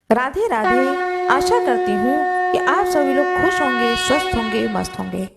राधे राधे। आशा करती हूँ कि आप सभी लोग खुश होंगे, स्वस्थ होंगे, मस्त होंगे।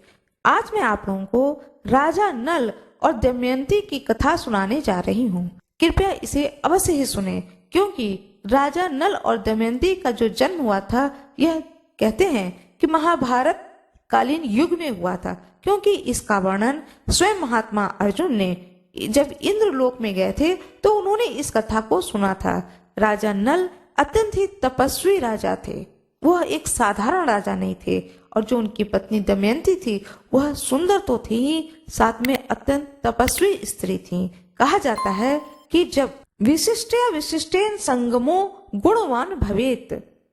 आज मैं आप लोगों को राजा नल और दमयंती की कथा सुनाने जा रही हूँ। कृपया इसे अवश्य ही सुने, क्योंकि राजा नल और दमयंती का जो जन्म हुआ था, यह कहते हैं कि महाभारत कालीन युग में हुआ था। क्योंकि इसका वर्णन स्वयं महात्मा अर्जुन ने जब इंद्रलोक में गए थे तो उन्होंने इस कथा को सुना था। राजा नल अत्यंत ही तपस्वी राजा थे। वह एक साधारण राजा नहीं थे, और जो उनकी पत्नी दमयंती थी वह सुंदर तो थी ही, साथ में अत्यंत तपस्वी स्त्री थी। कहा जाता है कि जब विशिष्टेन संगमो गुणवान भवेत,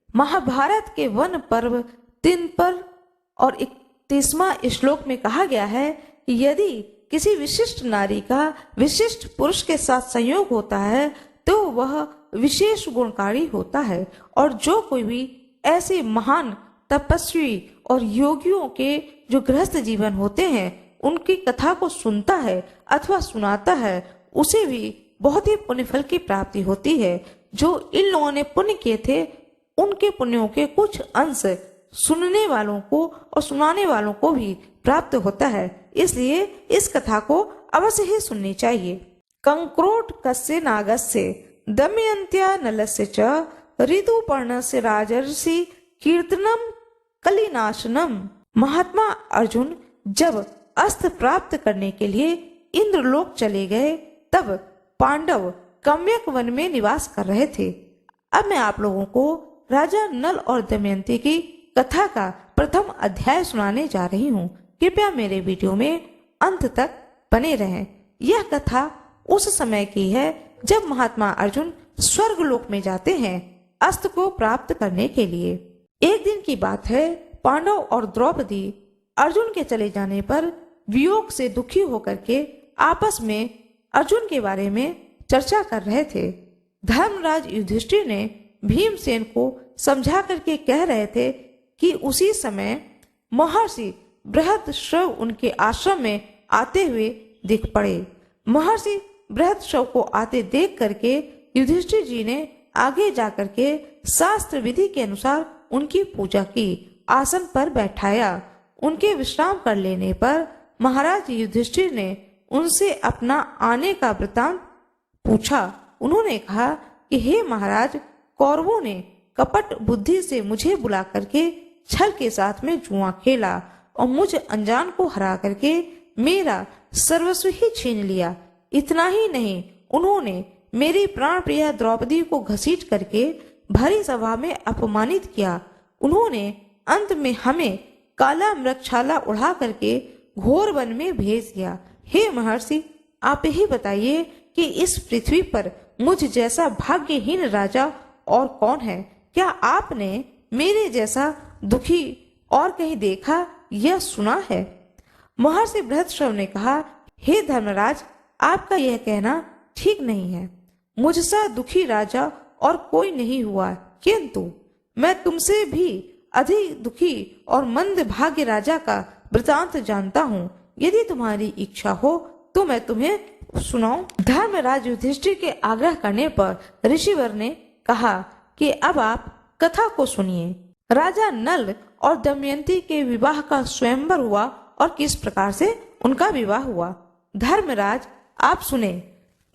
महाभारत के वन पर्व 3 पर और 31वां श्लोक में कहा गया है कि यदि किसी विशिष्ट नारी का विशिष्ट पुरुष के साथ संयोग होता है तो वह विशेष गुणकारी होता है। और जो कोई भी ऐसे महान तपस्वी और योगियों के जो गृहस्थ जीवन होते हैं उनकी कथा को सुनता है अथवा सुनाता है, उसे भी बहुत ही पुण्य फल की प्राप्ति होती है। जो इन लोगों ने पुण्य किए थे उनके पुण्यों के कुछ अंश सुनने वालों को और सुनाने वालों को भी प्राप्त होता है। इसलिए इस कथा को अवश्य ही सुननी चाहिए। कंक्रोट कस्य नागस्य दमयंत्या नलस्य च ऋतुपर्णस्य राजर्षि कीर्तनम कलिनाशनम। महात्मा अर्जुन जब अस्त्र प्राप्त करने के लिए इंद्रलोक चले गए तब पांडव कम्यक वन में निवास कर रहे थे। अब मैं आप लोगों को राजा नल और दमयंती की कथा का प्रथम अध्याय सुनाने जा रही हूँ। कृपया मेरे वीडियो में अंत तक बने रहें। यह कथा उस समय की है जब महात्मा अर्जुन स्वर्ग लोक में जाते हैं अस्त्र को प्राप्त करने के लिए। एक दिन की बात है, पांडव और द्रौपदी अर्जुन के चले जाने पर वियोग से दुखी होकर के आपस में अर्जुन के बारे में चर्चा कर रहे थे। धर्मराज युधिष्ठिर ने भीमसेन को समझा करके कह रहे थे कि उसी समय महर्षि बृहदश्रव उनके आश्रम में आते हुए दिख पड़े। महर्षि बृहदश्रव को आते देख करके युधिष्ठिर जी ने आगे जाकर के शास्त्र विधि के अनुसार उनकी पूजा की, आसन पर बैठाया। उनके विश्राम कर लेने पर महाराज युधिष्ठिर ने उनसे अपना आने का वृतांत पूछा। उन्होंने कहा कि हे महाराज, कौरवों ने कपट बुद्धि से मुझे बुला करके छल के साथ में जुआ खेला और मुझ अनजान को हरा करके मेरा सर्वस्व ही छीन लिया। इतना ही नहीं, उन्होंने मेरी प्राण प्रिया द्रौपदी को घसीट करके भरी सभा में अपमानित किया। उन्होंने अंत में हमें काला मृगछाला उड़ा करके घोर वन में भेज दिया। हे महर्षि, आप ही बताइए कि इस पृथ्वी पर मुझ जैसा भाग्यहीन राजा और कौन है? क्या आपने मेरे जैसा दुखी और कहीं देखा या सुना है? महर्षि बृहदश्रव ने कहा, हे धर्मराज, आपका यह कहना ठीक नहीं है। मुझसा दुखी राजा और कोई नहीं हुआ, किंतु मैं तुमसे भी अधिक दुखी और मंद भाग्य राजा का वृतांत जानता हूँ। यदि तुम्हारी इच्छा हो तो मैं तुम्हें सुनाऊं। धर्मराज युधिष्ठिर के आग्रह करने पर ऋषिवर ने कहा कि अब आप कथा को सुनिए। राजा नल और दमयंती के विवाह का स्वयंवर हुआ और किस प्रकार से उनका विवाह हुआ। धर्मराज, आप सुने।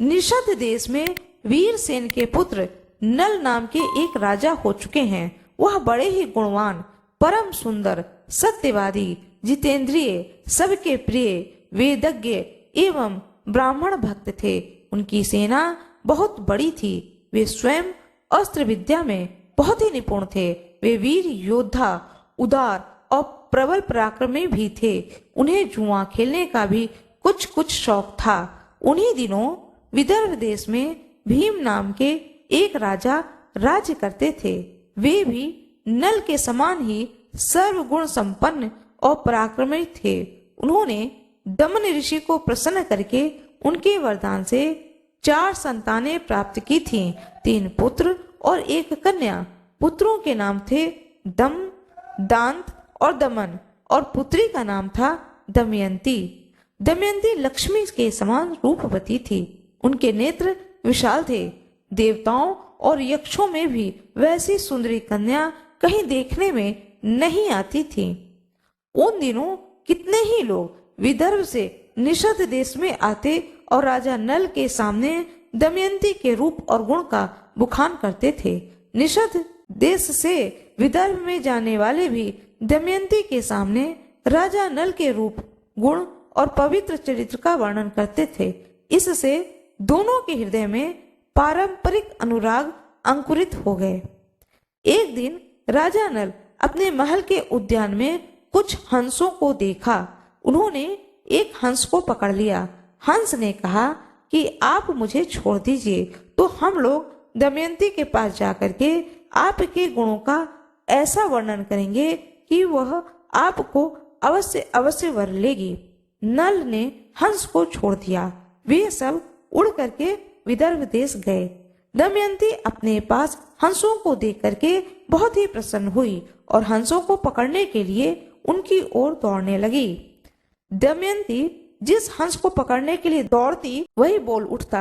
निषद देश में वीरसेन के पुत्र नल नाम के एक राजा हो चुके हैं। वह बड़े ही गुणवान, परम सुंदर, सत्यवादी, जितेंद्रिय, सबके प्रिय, वेदज्ञ एवं ब्राह्मण भक्त थे। उनकी सेना बहुत बड़ी थी। वे स्वयं अस्त्र विद्या में बहुत ही निपुण थे। वे वीर योद्धा, उदार और प्रबल पराक्रमी भी थे। उन्हें जुआ खेलने का भी कुछ कुछ शौक था। उन्हीं दिनों विदर्भ देश में भीम नाम के एक राजा राज्य करते थे। वे भी नल के समान ही सर्वगुण संपन्न और पराक्रमी थे। उन्होंने दमन ऋषि को प्रसन्न करके उनके वरदान से 4 संतानें प्राप्त की थीं, 3 पुत्र और 1 कन्या। पुत्रों के नाम थे दम, दांत और दमन, और पुत्री का नाम था दमयंती। दमयंती लक्ष्मी के समान रूपवती थी। उनके नेत्र विशाल थे। देवताओं और यक्षों में भी वैसी सुंदरी कन्या कहीं देखने में नहीं आती थी। उन दिनों कितने ही लोग विदर्भ से निषद देश में आते और राजा नल के सामने दमयंती के रूप और गुण का बखान करते थे। निषद देश से विदर्भ में जाने वाले भी दमयंती के सामने राजा नल के रूप, गुण और पवित्र चरित्र का वर्णन करते थे। इससे दोनों के हृदय में पारंपरिक अनुराग अंकुरित हो गए। एक दिन राजा नल अपने महल के उद्यान में कुछ हंसों को देखा। उन्होंने एक हंस को पकड़ लिया। हंस ने कहा कि आप मुझे छोड़ दीजिए तो हम लोग दमयंती के पास जाकर के आपके गुणों का ऐसा वर्णन करेंगे कि वह आपको अवश्य अवश्य वर लेगी। नल ने हंस को छोड़ दिया। वे सब उड़ करके विदर्भ देश गए। दमयंती अपने पास हंसों को देख करके बहुत ही प्रसन्न हुई और हंसों को पकड़ने के लिए उनकी ओर दौड़ने लगी। दमयंती जिस हंस को पकड़ने के लिए दौड़ती वही बोल उठता,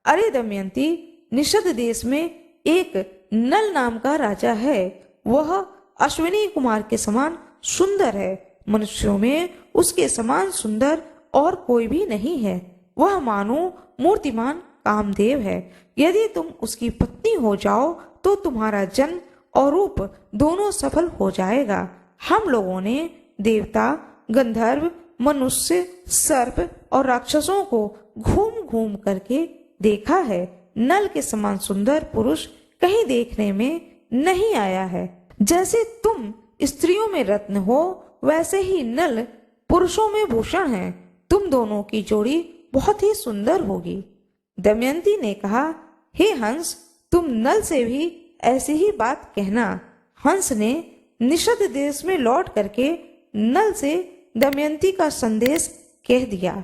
अरे दमयंती, निषद देश में एक नल नाम का राजा है। वह अश्विनी कुमार के समान सुंदर है। मनुष्यों में उसके समान सुंदर और कोई भी नहीं है। वह मानो मूर्तिमान कामदेव है। यदि तुम उसकी पत्नी हो जाओ तो तुम्हारा जन्म और रूप दोनों सफल हो जाएगा। हम लोगों ने देवता, गंधर्व, मनुष्य, सर्प और राक्षसों को घूम घूम करके देखा है। नल के समान सुंदर पुरुष कहीं देखने में नहीं आया है। जैसे तुम स्त्रियों में रत्न हो वैसे ही नल पुरुषों में भूषण है। तुम दोनों की जोड़ी बहुत ही सुंदर होगी। दमयंती ने कहा, हे हंस, तुम नल से भी ऐसी ही बात कहना। हंस ने निषद देश में लौट करके नल से दमयंती का संदेश कह दिया।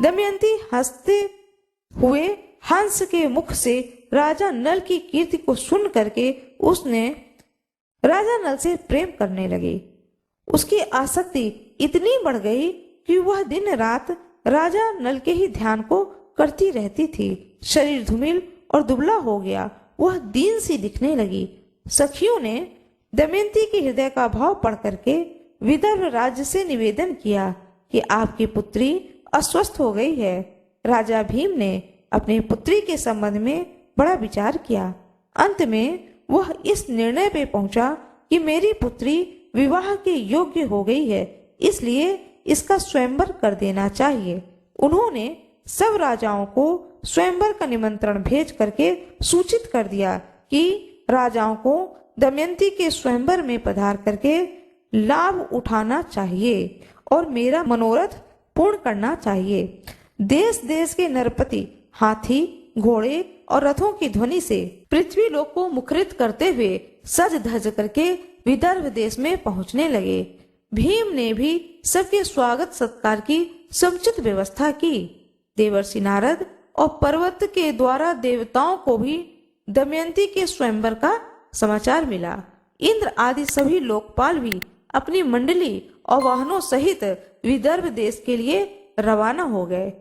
दमयंती हंसते हुए हंस के मुख से राजा नल की कीर्ति को सुन करके उसने राजा नल से प्रेम करने लगी। उसकी आसक्ति इतनी बढ़ गई कि वह दिन रात राजा नल के ही ध्यान को करती रहती थी। शरीर धूमिल और दुबला हो गया। वह दीन सी दिखने लगी। सखियों ने दमयंती के हृदय का भाव पढ़ करके विदर्भ राज्य से निवेदन किया कि आपकी पुत्री अस्वस्थ हो गई है। राजा भीम ने अपनी पुत्री के संबंध में बड़ा विचार किया। अंत में वह इस निर्णय पे पहुंचा कि मेरी पुत्री विवाह के योग्य हो गई है, इसलिए इसका स्वयंवर कर देना चाहिए। उन्होंने सब राजाओं को स्वयंवर का निमंत्रण भेज करके सूचित कर दिया कि राजाओं को दमयंती के स्वयंवर में पधार करके लाभ उठाना चाहिए और मेरा मनोरथ पूर्ण करना चाहिए। देश देश के नरपति हाथी, घोड़े और रथों की ध्वनि से पृथ्वी लोक को मुखरित करते हुए सज धज करके विदर्भ देश में पहुंचने लगे। भीम ने भी सबके स्वागत सत्कार की समुचित व्यवस्था की। देवर्षि नारद और पर्वत के द्वारा देवताओं को भी दमयंती के स्वयंवर का समाचार मिला। इंद्र आदि सभी लोकपाल भी अपनी मंडली और वाहनों सहित विदर्भ देश के लिए रवाना हो गए।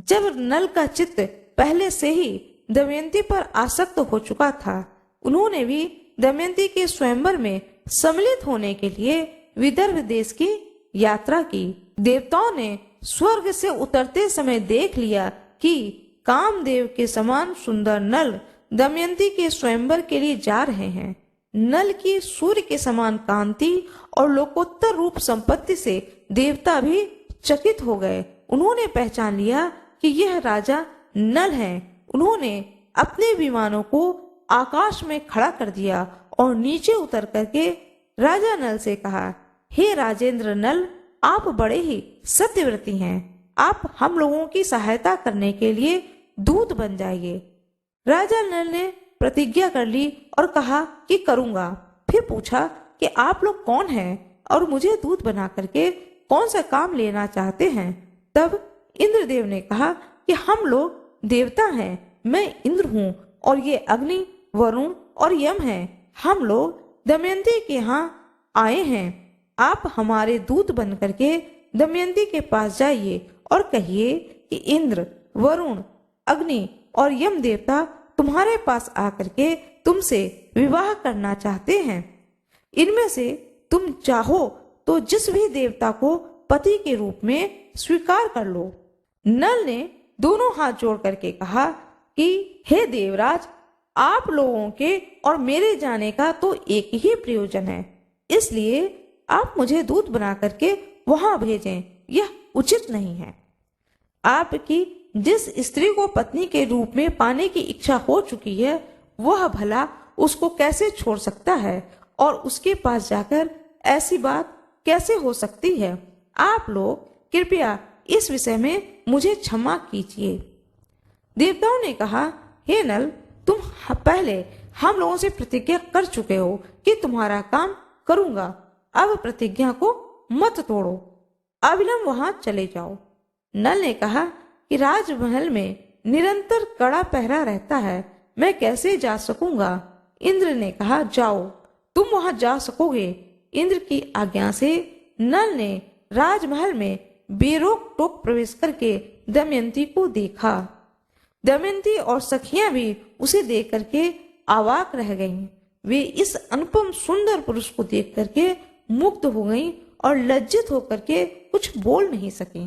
जब नल का चित्त पहले से ही दमयंती पर आसक्त हो चुका था, उन्होंने भी दमयंती के स्वयंवर में सम्मिलित होने के लिए विदर्भ देश की यात्रा की। देवताओं ने स्वर्ग से उतरते समय देख लिया कि कामदेव के समान सुंदर नल दमयंती के स्वयंवर के लिए जा रहे हैं। नल की सूर्य के समान कांति और लोकोत्तर रूप संपत्ति से देवता भी चकित हो गए। उन्होंने पहचान लिया कि यह राजा नल है। उन्होंने अपने विमानों को आकाश में खड़ा कर दिया और नीचे उतर करके राजा नल से कहा, हे राजेंद्र नल, आप बड़े ही सत्यव्रती हैं। आप हम लोगों की सहायता करने के लिए दूत बन जाइए। राजा नल ने प्रतिज्ञा कर ली और कहा कि करूंगा। फिर पूछा कि आप लोग कौन हैं और मुझे दूत बना करके कौन सा काम लेना चाहते हैं। तब इंद्रदेव ने कहा कि हम लोग देवता हैं। मैं इंद्र हूँ और ये अग्नि, वरुण और यम हैं। हम लोग दमयंती के यहाँ आए हैं। आप हमारे दूत बन करके दमयंती के पास जाइए और कहिए कि इंद्र, वरुण, अग्नि और यम देवता तुम्हारे पास आकर के तुमसे विवाह करना चाहते हैं। इनमें से तुम चाहो तो जिस भी देवता को पति के रूप में स्वीकार कर लो। नल ने दोनों हाथ जोड़ करके कहा कि हे देवराज, आप लोगों के और मेरे जाने का तो एक ही प्रयोजन है, इसलिए आप मुझे दूत बना करके वहां भेजें, यह उचित नहीं है। आपकी जिस स्त्री को पत्नी के रूप में पाने की इच्छा हो चुकी है, वह भला उसको कैसे छोड़ सकता है और उसके पास जाकर ऐसी बात कैसे हो सकती है। आप लोग कृपया इस विषय में मुझे क्षमा कीजिए। देवताओं ने कहा, हे नल, तुम पहले हम लोगों से प्रतिज्ञा कर चुके हो कि तुम्हारा काम करूंगा, अब प्रतिज्ञा को मत तोड़ो, अविलंब वहां चले जाओ। नल ने कहा कि राजमहल में निरंतर कड़ा पहरा रहता है, मैं कैसे जा सकूंगा। इंद्र ने कहा, जाओ, तुम वहां जा सकोगे। इंद्र की आज्ञा से नल ने राजमहल में बेरोक टोक प्रवेश करके दमयंती को देखा। दमयंती और सखियां भी उसे देख करके अवाक रह गईं। वे इस अनुपम सुंदर पुरुष को देख करके मुग्ध हो गईं और लज्जित होकर के कुछ बोल नहीं सकी।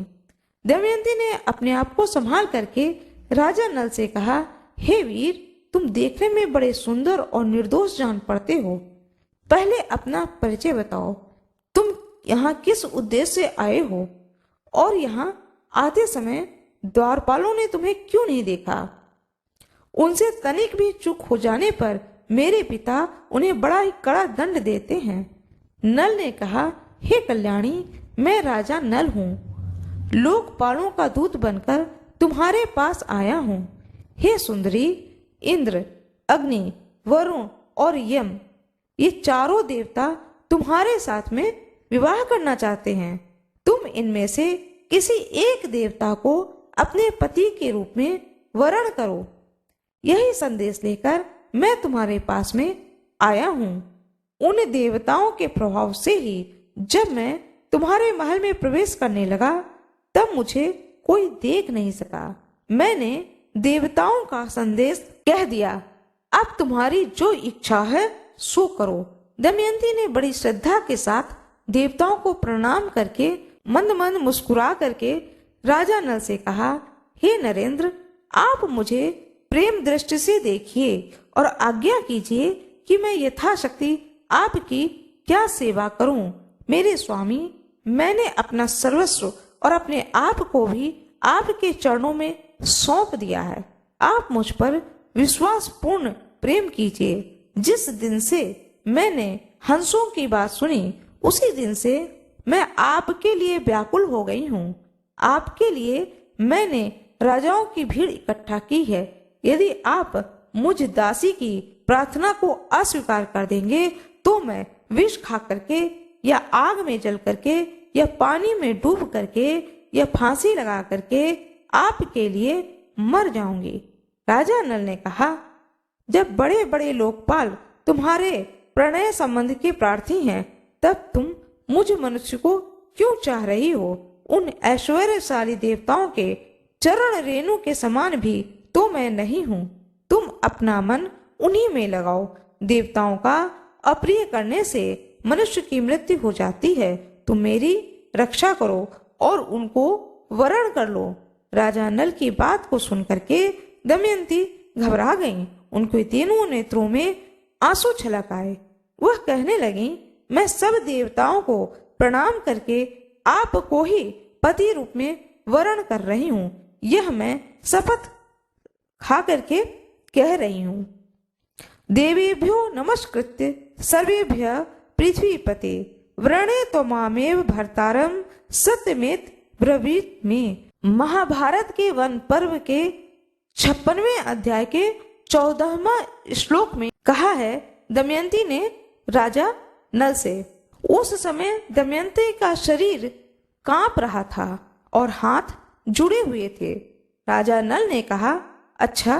दमयंती ने अपने आप को संभाल करके राजा नल से कहा, हे वीर, तुम देखने में बड़े सुंदर और निर्दोष जान पड़ते हो। पहले अपना परिचय बताओ, तुम यहाँ किस उद्देश्य से आए हो और यहाँ आते समय द्वारपालों ने तुम्हें क्यों नहीं देखा। उनसे तनिक भी चूक हो जाने पर मेरे पिता उन्हें बड़ा ही कड़ा दंड देते हैं। नल ने कहा, हे कल्याणी, मैं राजा नल हूँ, लोकपालों का दूत बनकर तुम्हारे पास आया हूँ। हे सुंदरी, इंद्र, अग्नि, वरुण और यम, ये चारों देवता तुम्हारे साथ में विवाह करना चाहते हैं। तुम इनमें से किसी एक देवता को अपने पति के रूप में वरण करो। यही संदेश लेकर मैं तुम्हारे पास में आया हूँ। उन देवताओं के प्रभाव से ही जब मैं तुम्हारे महल में प्रवेश करने लगा, तब मुझे कोई देख नहीं सका। मैंने देवताओं का संदेश कह दिया, अब तुम्हारी जो इच्छा है सो करो। दमयंती ने बड़ी श्रद्धा के साथ देवताओं को प्रणाम करके मंद मंद मुस्कुरा करके राजा नल से कहा, हे नरेंद्र, आप मुझे प्रेम दृष्टि से देखिए और आज्ञा कीजिए कि मैं यथाशक्ति आपकी क्या सेवा करूं। मेरे स्वामी, मैंने अपना सर्वस्व और अपने आप को भी आपके चरणों में सौंप दिया है। आप मुझ पर विश्वास पूर्ण प्रेम कीजिए। जिस दिन से मैंने हंसों की बात सुनी, उसी दिन से मैं आपके लिए व्याकुल हो गई हूँ। आपके लिए मैंने राजाओं की भीड़ इकट्ठा की है। यदि आप मुझ दासी की प्रार्थना को अस्वीकार कर देंगे तो मैं विष खा करके या आग में जल करके या पानी में डूब करके या फांसी लगा करके आपके लिए मर जाऊंगी। राजा नल ने कहा, जब बड़े बड़े लोकपाल तुम्हारे प्रणय संबंध के प्रार्थी हैं, तब तुम मुझ मनुष्य को क्यों चाह रही हो। उन ऐश्वर्यशाली देवताओं के चरण रेणु के समान भी तो मैं नहीं हूँ। तुम अपना मन उन्हीं में लगाओ। देवताओं का अप्रिय करने से मनुष्य की मृत्यु हो जाती है। तुम मेरी रक्षा करो और उनको वरण कर लो। राजा नल की बात को सुन करके दमयंती घबरा गईं। उनके तीनों नेत्रों में आंसू छलक आए। वह कहने लगी, मैं सब देवताओं को प्रणाम करके आपको ही पति रूप में वरण कर रही हूँ। यह मैं शपथ खा करके कह रही हूँ। देवेभ्यो नमस्कृत्य सर्वेभ्य पृथ्वीपते व्रणे त्वमामेव भर्तारम सत्यमेत ब्रवीत में। महाभारत के वन पर्व के 56वें अध्याय के 14वां श्लोक में कहा है, दमयंती ने राजा नल से। उस समय दमयंती का शरीर कांप रहा था और हाथ जुड़े हुए थे। राजा नल ने कहा, अच्छा,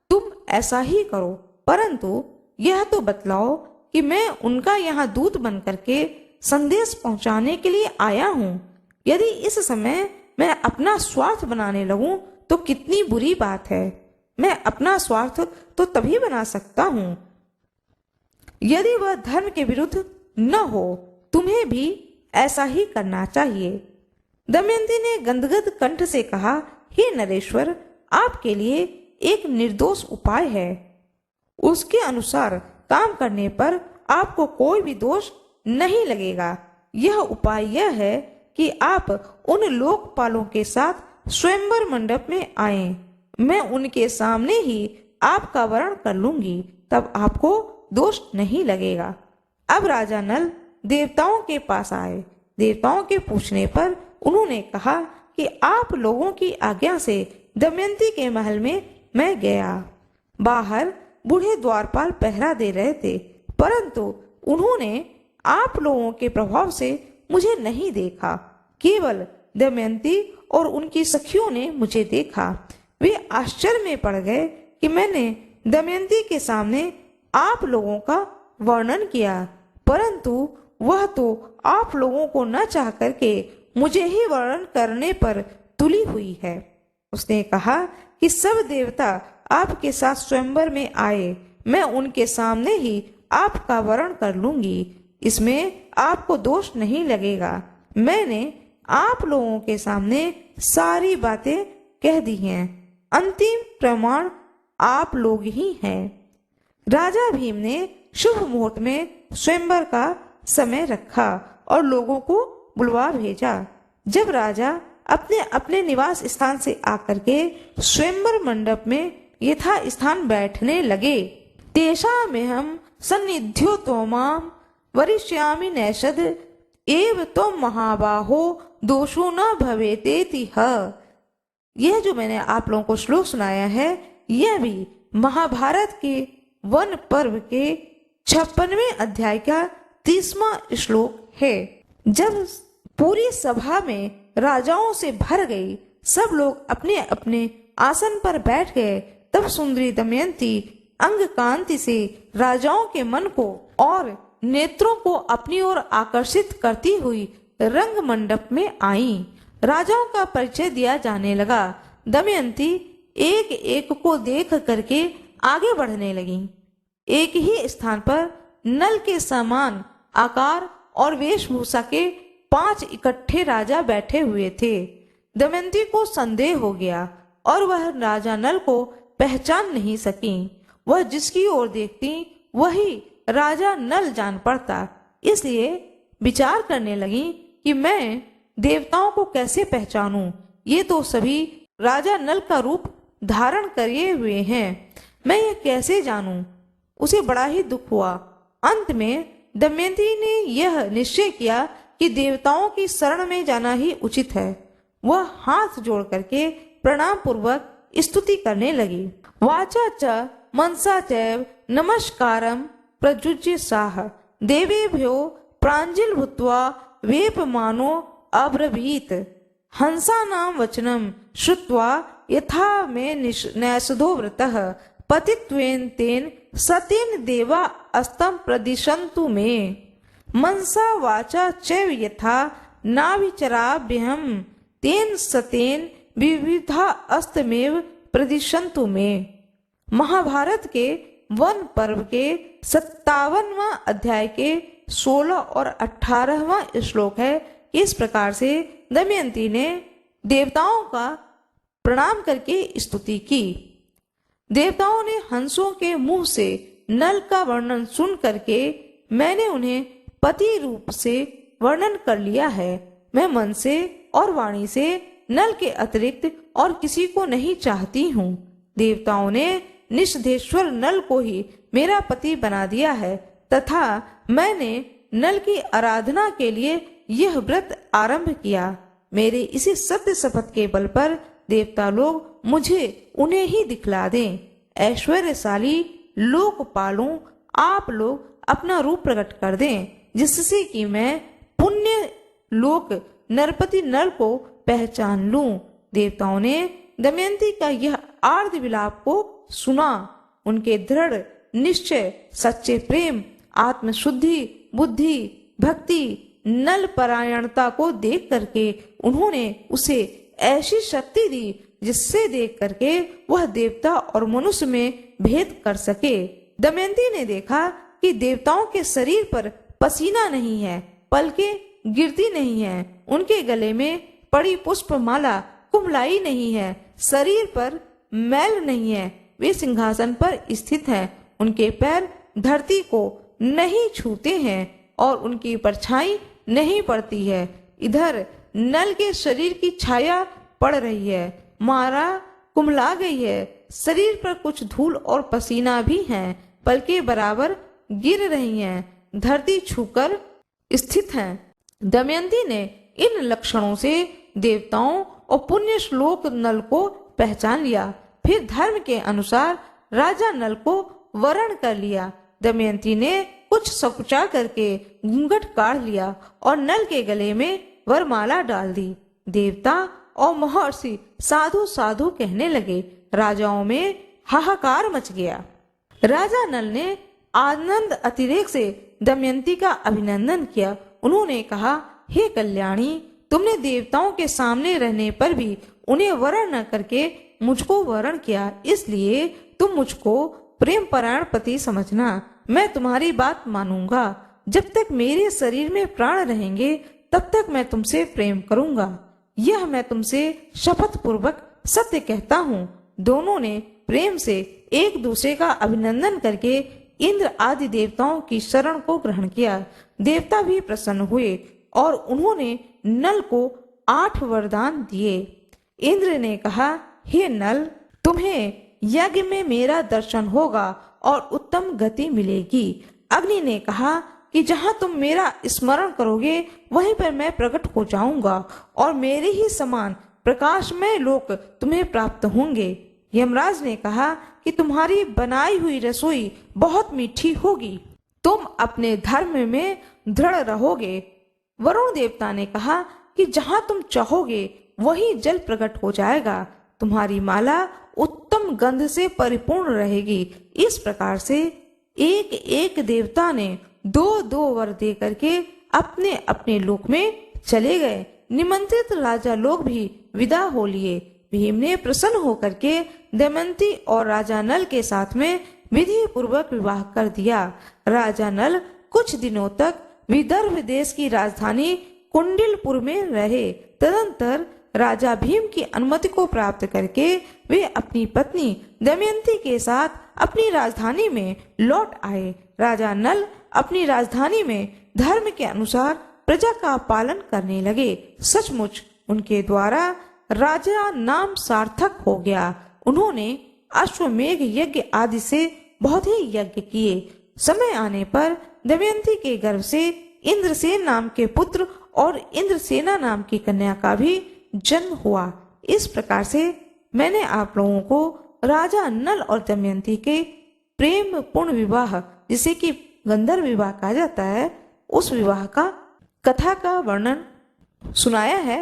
तुम ऐसा ही करो, परंतु यह तो बतलाओ कि मैं उनका यहाँ दूत बन करके संदेश पहुंचाने के लिए आया हूँ। यदि इस समय मैं अपना स्वार्थ बनाने लगूं तो कितनी बुरी बात है। मैं अपना स्वार्थ तो तभी बना सकता हूँ यदि वह धर्म के विरुद्ध न हो। तुम्हें भी ऐसा ही करना चाहिए। दमयंती ने गदगद कंठ से कहा, हे नरेश्वर, आपके लिए एक निर्दोष उपाय है। उसके अनुसार काम करने पर आपको कोई भी दोष नहीं लगेगा। यह उपाय यह है कि आप उन लोकपालों के साथ स्वयंवर मंडप में आएं। मैं उनके सामने ही आपका वरण कर लूंगी, तब आपको दोष नहीं लगेगा। अब राजा नल देवताओं के पास आए। देवताओं के पूछने पर उन्होंने कहा कि आप लोगों की आज्ञा से दमयंती के महल में मैं गया। बाहर बूढ़े द्वारपाल पहरा दे रहे थे, परंतु उन्होंने आप लोगों के प्रभाव से मुझे नहीं देखा। केवल दमयंती और उनकी सखियों ने मुझे देखा। वे आश्चर्य में पड़ गए कि मैंने दमयंती के सामने आप लोगों का वर्णन किया, परंतु वह तो आप लोगों को न चाह करके मुझे ही वर्णन करने पर तुली हुई है। उसने कहा कि सब देवता आपके साथ स्वयंवर में आए, मैं उनके सामने ही आपका वरण कर लूंगी। इसमें आपको दोष नहीं लगेगा। मैंने आप लोगों के सामने सारी बातें कह दी हैं। अंतिम प्रमाण आप लोग ही हैं। राजा भीम ने शुभ मुहूर्त में स्वयंवर का समय रखा और लोगों को बुलवा भेजा। जब राजा अपने अपने निवास स्थान से आकर के स्वयंवर मंडप में यथा स्थान बैठने लगे, तेषा में हम सन्निध्यो तोमाम वरिष्यामि नैषद एव तुम महाबाहो दोषो न भवेतेति ह। यह जो मैंने आप लोगों को श्लोक सुनाया है, यह भी महाभारत के वन पर्व के 56वें अध्याय का 30वां श्लोक है। जब पूरी सभा में राजाओं से भर गई, सब लोग अपने अपने आसन पर बैठ गए, तब सुंदरी दमयंती अंग कांति से राजाओं के मन को और नेत्रों को अपनी ओर आकर्षित करती हुई रंग मंडप में आई। राजाओं का परिचय दिया जाने लगा। दमयंती एक एक को देख करके आगे बढ़ने लगी। एक ही स्थान पर नल के समान आकार और वेशभूषा के 5 इकट्ठे राजा बैठे हुए थे। दमयंती को संदेह हो गया और वह राजा नल को पहचान नहीं सकी। वह जिसकी ओर देखती वही राजा नल जान पड़ता। इसलिए विचार करने लगी कि मैं देवताओं को कैसे पहचानूं। ये तो सभी राजा नल का रूप धारण करे हुए हैं, मैं ये कैसे जानूं। उसे बड़ा ही दुख हुआ। अंत में दमयंती ने यह निश्चय किया कि देवताओं की शरण में जाना ही उचित है। वह हाथ जोड़ करके प्रणाम पूर्वक स्तुति करने लगी। वाचा च मनसा चैव नमस्कारम प्रजुज्य साह देवेभ्यो प्रांजल भूत्वा वेपमानो अब्रवीत हंसानां वचनम श्रुत्वा यथा मे नैषधो व्रतः पतित्वेन तेन सतेन देवा अस्तम प्रदिशन्तु मे मनसा वाचा चैव यथा नाविचराभ्यहं तेन सतेन विविधा अस्तमेव प्रदिशन्तु मे। महाभारत के वन पर्व के 57वां अध्याय के 16 और 18वां श्लोक है। इस प्रकार से दमयंती ने देवताओं का प्रणाम करके स्तुति की। देवताओं ने हंसों के मुंह से नल का वर्णन सुन करके मैंने उन्हें पति रूप से वर्णन कर लिया है। मैं मन से और वाणी से नल के अतिरिक्त और किसी को नहीं चाहती हूँ। देवताओं ने निषधेश्वर नल को ही मेरा पति बना दिया है तथा मैंने नल की आराधना के लिए यह व्रत आरंभ किया। मेरे इसी सत्य शपथ के बल पर देवता लोग मुझे उन्हें ही दिखला दें। ऐश्वर्यशाली लोकपालों, आप लोग अपना रूप प्रकट कर दें, जिससे कि मैं पुण्य लोक नरपति नल को पहचान लूं। देवताओं ने दमयंती का यह आर्त विलाप को सुना। उनके दृढ़ निश्चय, सच्चे प्रेम, आत्मशुद्धि, बुद्धि, भक्ति, नल परायणता को देख करके उन्होंने उसे ऐसी शक्ति दी जिससे देख करके वह देवता और मनुष्य में भेद कर सके। दमयंती ने देखा कि देवताओं के शरीर पर पसीना नहीं है, पलकें गिरती नहीं है, उनके गले में पड़ी पुष्पमाला कुम्हलाई नहीं है, शरीर पर मैल नहीं है, वे सिंहासन पर स्थित हैं, उनके पैर धरती को नहीं छूते हैं और उनकी परछाई नहीं पड़ती है। इधर नल के शरीर की छाया पड़ रही है, मारा कुम्हला गई है, शरीर पर कुछ धूल और पसीना भी है, पलकें बराबर गिर रही हैं, धरती छूकर स्थित हैं। दमयंती ने इन लक्षणों से देवताओं और पुण्य श्लोक नल को पहचान लिया। फिर धर्म के अनुसार राजा नल को वरण कर लिया। दमयंती ने कुछ सकुचा करके घूंघट काढ़ लिया और नल के गले में वरमाला डाल दी। देवता और महर्षि साधु साधु कहने लगे। राजाओं में हाहाकार मच गया। राजा नल ने आनंद अतिरेक से दमयंती का अभिनंदन किया। उन्होंने कहा, हे कल्याणी, तुमने देवताओं के सामने रहने पर भी उन्हें वरण न करके मुझको वरण किया, इसलिए तुम मुझको प्रेम परायण पति समझना। मैं तुम्हारी बात मानूंगा। जब तक मेरे शरीर में प्राण रहेंगे तब तक मैं तुमसे प्रेम करूंगा। यह मैं तुमसे शपथ पूर्वक सत्य कहता हूँ। दोनों ने प्रेम से एक दूसरे का अभिनंदन करके इंद्र आदि देवताओं की शरण को ग्रहण किया। देवता भी प्रसन्न हुए और उन्होंने नल को 8 वरदान दिए। इंद्र ने कहा, हे नल, तुम्हें यज्ञ में मेरा दर्शन होगा और उत्तम गति मिलेगी। अग्नि ने कहा कि जहाँ तुम मेरा स्मरण करोगे वहीं पर मैं प्रकट हो जाऊंगा और मेरे ही समान प्रकाशमय लोक तुम्हें प्राप्त होंगे। यमराज ने कहा कि तुम्हारी बनाई हुई रसोई बहुत मीठी होगी, तुम अपने धर्म में दृढ़ रहोगे। वरुण देवता ने कहा कि जहाँ तुम चाहोगे वहीं जल प्रकट हो जाएगा, तुम्हारी माला उत्तम गंध से परिपूर्ण रहेगी। इस प्रकार से एक एक देवता ने 2-2 वर दे करके अपने अपने लोक में चले गए। निमंत्रित राजा लोग भी विदा हो लिए। भीम ने प्रसन्न होकर के दमयंती और राजा नल के साथ में विधि पूर्वक विवाह कर दिया। राजा नल कुछ दिनों तक विदर्भ देश की राजधानी कुंडिलपुर में रहे। तदंतर राजा भीम की अनुमति को प्राप्त करके वे अपनी पत्नी दमयंती के साथ अपनी राजधानी में लौट आए। राजा नल अपनी राजधानी में धर्म के अनुसार प्रजा का पालन करने लगे। सचमुच उनके द्वारा राजा नाम सार्थक हो गया। उन्होंने अश्वमेघ यज्ञ आदि से बहुत ही यज्ञ किए। समय आने पर दमयंती के गर्भ से इंद्रसेन नाम के पुत्र और इंद्रसेना नाम की कन्या का भी जन्म हुआ। इस प्रकार से मैंने आप लोगों को राजा नल और दमयंती के प्रेम पूर्ण विवाह, जिसे कि गंधर्व विवाह कहा जाता है, उस विवाह का कथा का वर्णन सुनाया है।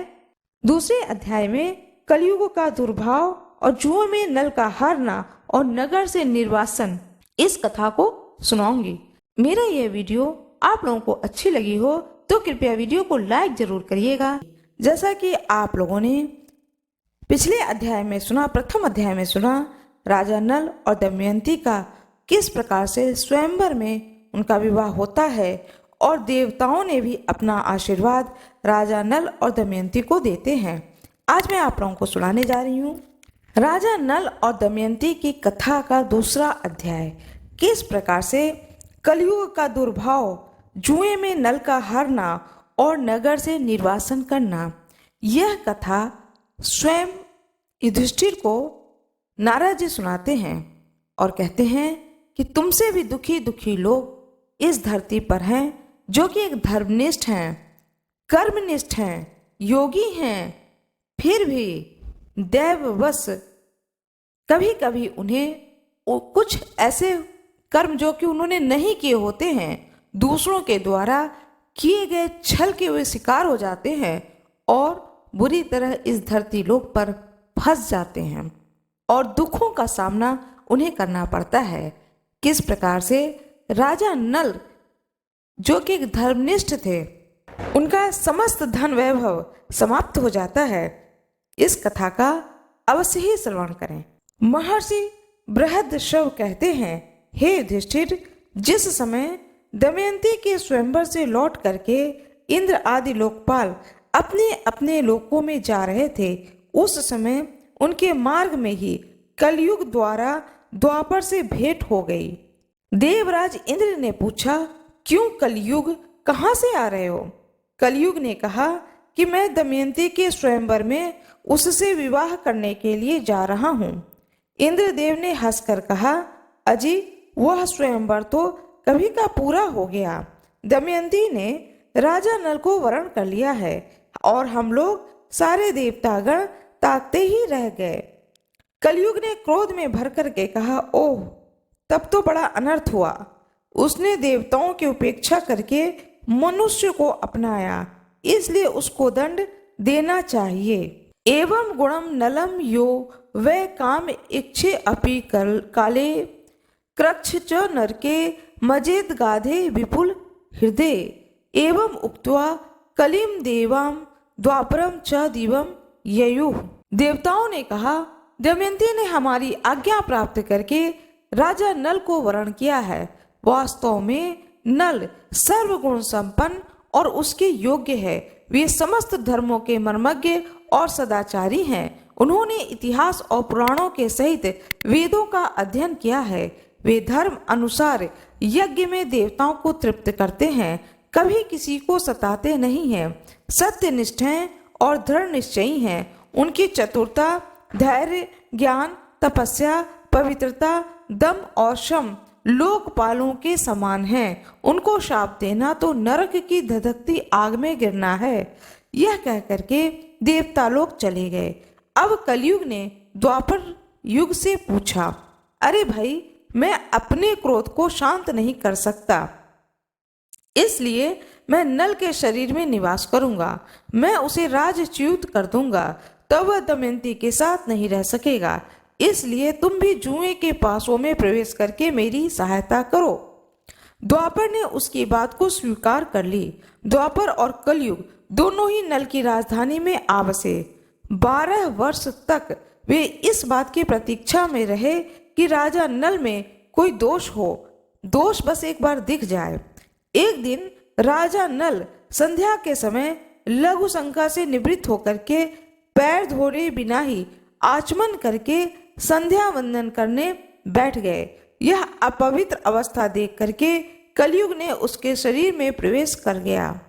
दूसरे अध्याय में कलयुग का दुर्भाव और जुओं में नल का हारना और नगर से निर्वासन, इस कथा को सुनाऊंगी। मेरा यह वीडियो आप लोगों को अच्छी लगी हो तो कृपया वीडियो को लाइक जरूर करिएगा। जैसा कि आप लोगों ने पिछले अध्याय में सुना, प्रथम अध्याय में सुना, राजा नल और दमयंती का किस प्रकार से स्वयंवर में उनका विवाह होता है और देवताओं ने भी अपना आशीर्वाद राजा नल और दमयंती को देते हैं। आज मैं आप लोगों को सुनाने जा रही हूँ राजा नल और दमयंती की कथा का दूसरा अध्याय। किस प्रकार से कलयुग का दुर्भाव, जुए में नल का हारना और नगर से निर्वासन करना। यह कथा स्वयं युधिष्ठिर को नारद जी सुनाते हैं और कहते हैं कि तुमसे भी दुखी दुखी लोग इस धरती पर हैं, जो कि एक धर्मनिष्ठ हैं, कर्मनिष्ठ हैं, योगी हैं, फिर भी दैववश कभी कभी उन्हें कुछ ऐसे कर्म जो कि उन्होंने नहीं किए होते हैं, दूसरों के द्वारा किए गए छल के वे शिकार हो जाते हैं और बुरी तरह इस धरती लोक पर फंस जाते हैं और दुखों का सामना उन्हें करना पड़ता है। किस प्रकार से राजा नल, जो कि एक धर्मनिष्ठ थे, उनका समस्त धन वैभव समाप्त हो जाता है। इस कथा का अवश्य ही श्रवण करें। महर्षि बृहद्रश्व कहते हैं। हे युधिष्ठिर, जिस समय दमयंती के स्वयंवर से लौट करके इंद्र आदि लोकपाल अपने अपने लोकों में जा रहे थे, उस समय उनके मार्ग में ही कलयुग द्वारा द्वापर से भेंट हो गई। देवराज इंद्र ने पूछा, क्यों कलयुग, कहाँ से आ रहे हो? कलयुग ने कहा कि मैं दमयंती के स्वयंवर में उससे विवाह करने के लिए जा रहा हूँ। इंद्रदेव ने हंसकर कहा, अजी, वह स्वयंवर तो कभी का पूरा हो गया। दमयंती ने राजा नल को वरण कर लिया है और हम लोग सारे देवतागण ताकते ही रह गए। कलयुग ने क्रोध में भर करके कहा, ओह, तब तो बड़ा अनर्थ हुआ। उसने देवताओं की उपेक्षा करके मनुष्य को अपनाया, इसलिए उसको दंड देना चाहिए। एवं गुणम नलम यो वै काम इच्छे अपि काले क्रक्ष च नरके मजेद गाधे विपुल हृदय एवं उक्त्वा कलिम देवाम द्वापरम च दिवम ययुः। देवताओं ने कहा, दमयंती ने हमारी आज्ञा प्राप्त करके राजा नल को वरण किया है। वास्तव में नल सर्वगुण संपन्न और उसके योग्य है। वे समस्त धर्मों के मर्मज्ञ और सदाचारी हैं। उन्होंने इतिहास और पुराणों के सहित वेदों का अध्ययन किया है। वे धर्म अनुसार यज्ञ में देवताओं को तृप्त करते हैं, कभी किसी को सताते नहीं हैं, सत्यनिष्ठ हैं और दृढ़ निश्चयी हैं। उनकी चतुरता, धैर्य, ज्ञान, तपस्या, पवित्रता, दम और शम लोकपालों के समान हैं। उनको शाप देना तो नरक की धधकती आग में गिरना है। यह कह करके देवता लोग चले गए। अब कलयुग ने द्वापर युग से पूछा, अरे भाई, मैं अपने क्रोध को शांत नहीं कर सकता, इसलिए मैं नल के शरीर में निवास करूंगा। मैं उसे राजच्युत कर दूंगा, तब वह दमयंती के साथ नहीं रह सकेगा। इसलिए तुम भी जुए के पासों में प्रवेश करके मेरी सहायता करो। द्वापर ने उसकी बात को स्वीकार कर ली। द्वापर और कलयुग दोनों ही नल की राजधानी में आ बसे। 12 वर्ष तक वे इस बात की प्रतीक्षा में रहे कि राजा नल में कोई दोष हो, दोष बस एक बार दिख जाए। एक दिन राजा नल संध्या के समय लघु शंका से निवृत्त होकर के पैर धोए बिना ही आचमन करके संध्या वंदन करने बैठ गए। यह अपवित्र अवस्था देख करके कलयुग ने उसके शरीर में प्रवेश कर गया।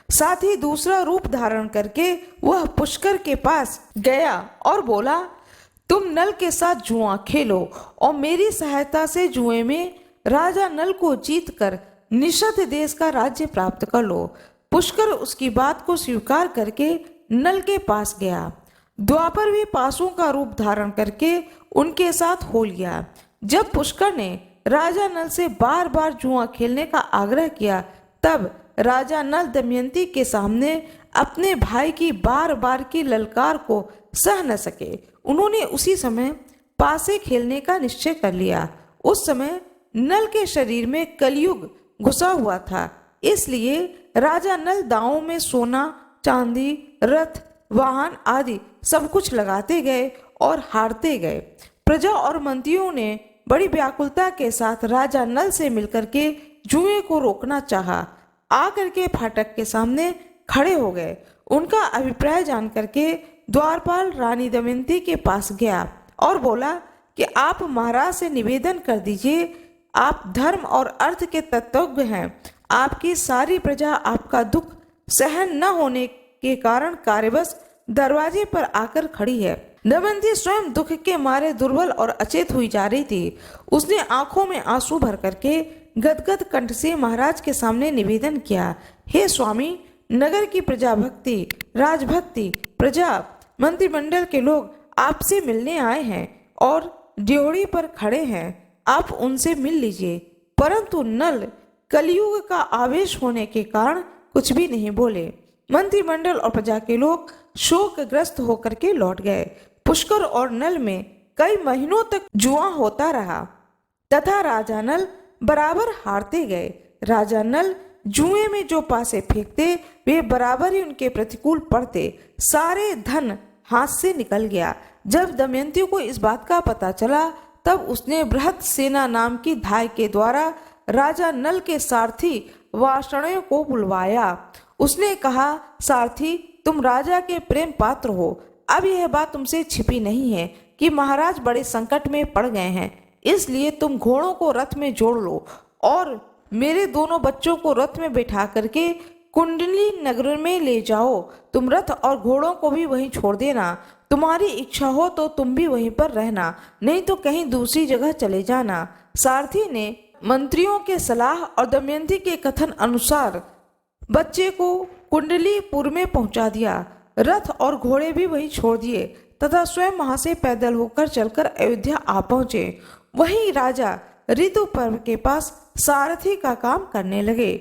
साथ ही दूसरा रूप धारण करके वह पुष्कर के पास गया और बोला, तुम नल के साथ जुआ खेलो और मेरी सहायता से जुए में राजा नल को जीत कर निषद देश का राज्य प्राप्त कर लो। पुष्कर उसकी बात को स्वीकार करके नल के पास गया। द्वापर भी पासों का रूप धारण करके उनके साथ हो लिया। जब पुष्कर ने राजा नल से बार बार जुआ खेलने का आग्रह किया, तब राजा नल दमयंती के सामने अपने भाई की बार बार की ललकार को सह न सके। उन्होंने उसी समय पासे खेलने का निश्चय कर लिया। उस समय नल के शरीर में कलयुग घुसा हुआ था, इसलिए राजा नल दांवों में सोना, चांदी, रथ, वाहन आदि सब कुछ लगाते गए और हारते गए। प्रजा और मंत्रियों ने बड़ी व्याकुलता के साथ राजा नल से मिलकर के जुए को रोकना चाहा। आकर के फाटक के सामने खड़े हो गए। उनका अभिप्राय जान करके द्वारपाल रानी दमयंती के पास गया और बोला कि आप महाराज से निवेदन कर दीजिए, आप धर्म और अर्थ के तत्वज्ञ हैं। आपकी सारी प्रजा आपका दुख सहन न होने के कारण कार्यवश दरवाजे पर आकर खड़ी है। दमयंती स्वयं दुख के मारे दुर्बल और अचेत हुई जा रही थी। उसने आंखों में आंसू भर करके गदगद कंठ से महाराज के सामने निवेदन किया, हे स्वामी, नगर की प्रजा भक्ति, राजभक्ति, प्रजा मंत्रिमंडल के लोग आपसे मिलने आए हैं और ड्योढ़ी पर खड़े हैं। आप उनसे मिल लीजिए। परंतु नल कलयुग का आवेश होने के कारण कुछ भी नहीं बोले। मंत्रिमंडल और प्रजा के लोग शोकग्रस्त होकर के लौट गए। पुष्कर और नल में कई महीनों तक जुआ होता रहा तथा राजा नल बराबर हारते गए। राजा नल जुए में जो पासे फेंकते वे बराबर ही उनके प्रतिकूल पड़ते। सारे धन हाथ से निकल गया। जब दमयंती को इस बात का पता चला, तब उसने बृहत सेना नाम की धाय के द्वारा राजा नल के सारथी वार्ष्णेय को बुलवाया। उसने कहा, सारथी, तुम राजा के प्रेम पात्र हो। अब यह बात तुमसे छिपी नहीं है कि महाराज बड़े संकट में पड़ गए हैं, इसलिए तुम घोड़ों को रथ में जोड़ लो और मेरे दोनों बच्चों को रथ में बैठा करके कुंडली नगर में ले जाओ। तुम रथ और घोड़ों को भी वहीं छोड़ देना। तुम्हारी इच्छा हो तो तुम भी वहीं पर रहना, नहीं तो कहीं दूसरी जगह चले जाना। सारथी ने मंत्रियों के सलाह और दमयंती के कथन अनुसार बच्चे को कुंडलीपुर में पहुंचा दिया। रथ और घोड़े भी वहीं छोड़ दिए तथा स्वयं वहां से पैदल होकर चलकर अयोध्या आ पहुंचे। वहीं राजा ऋतु पर्व के पास सारथी का काम करने लगे।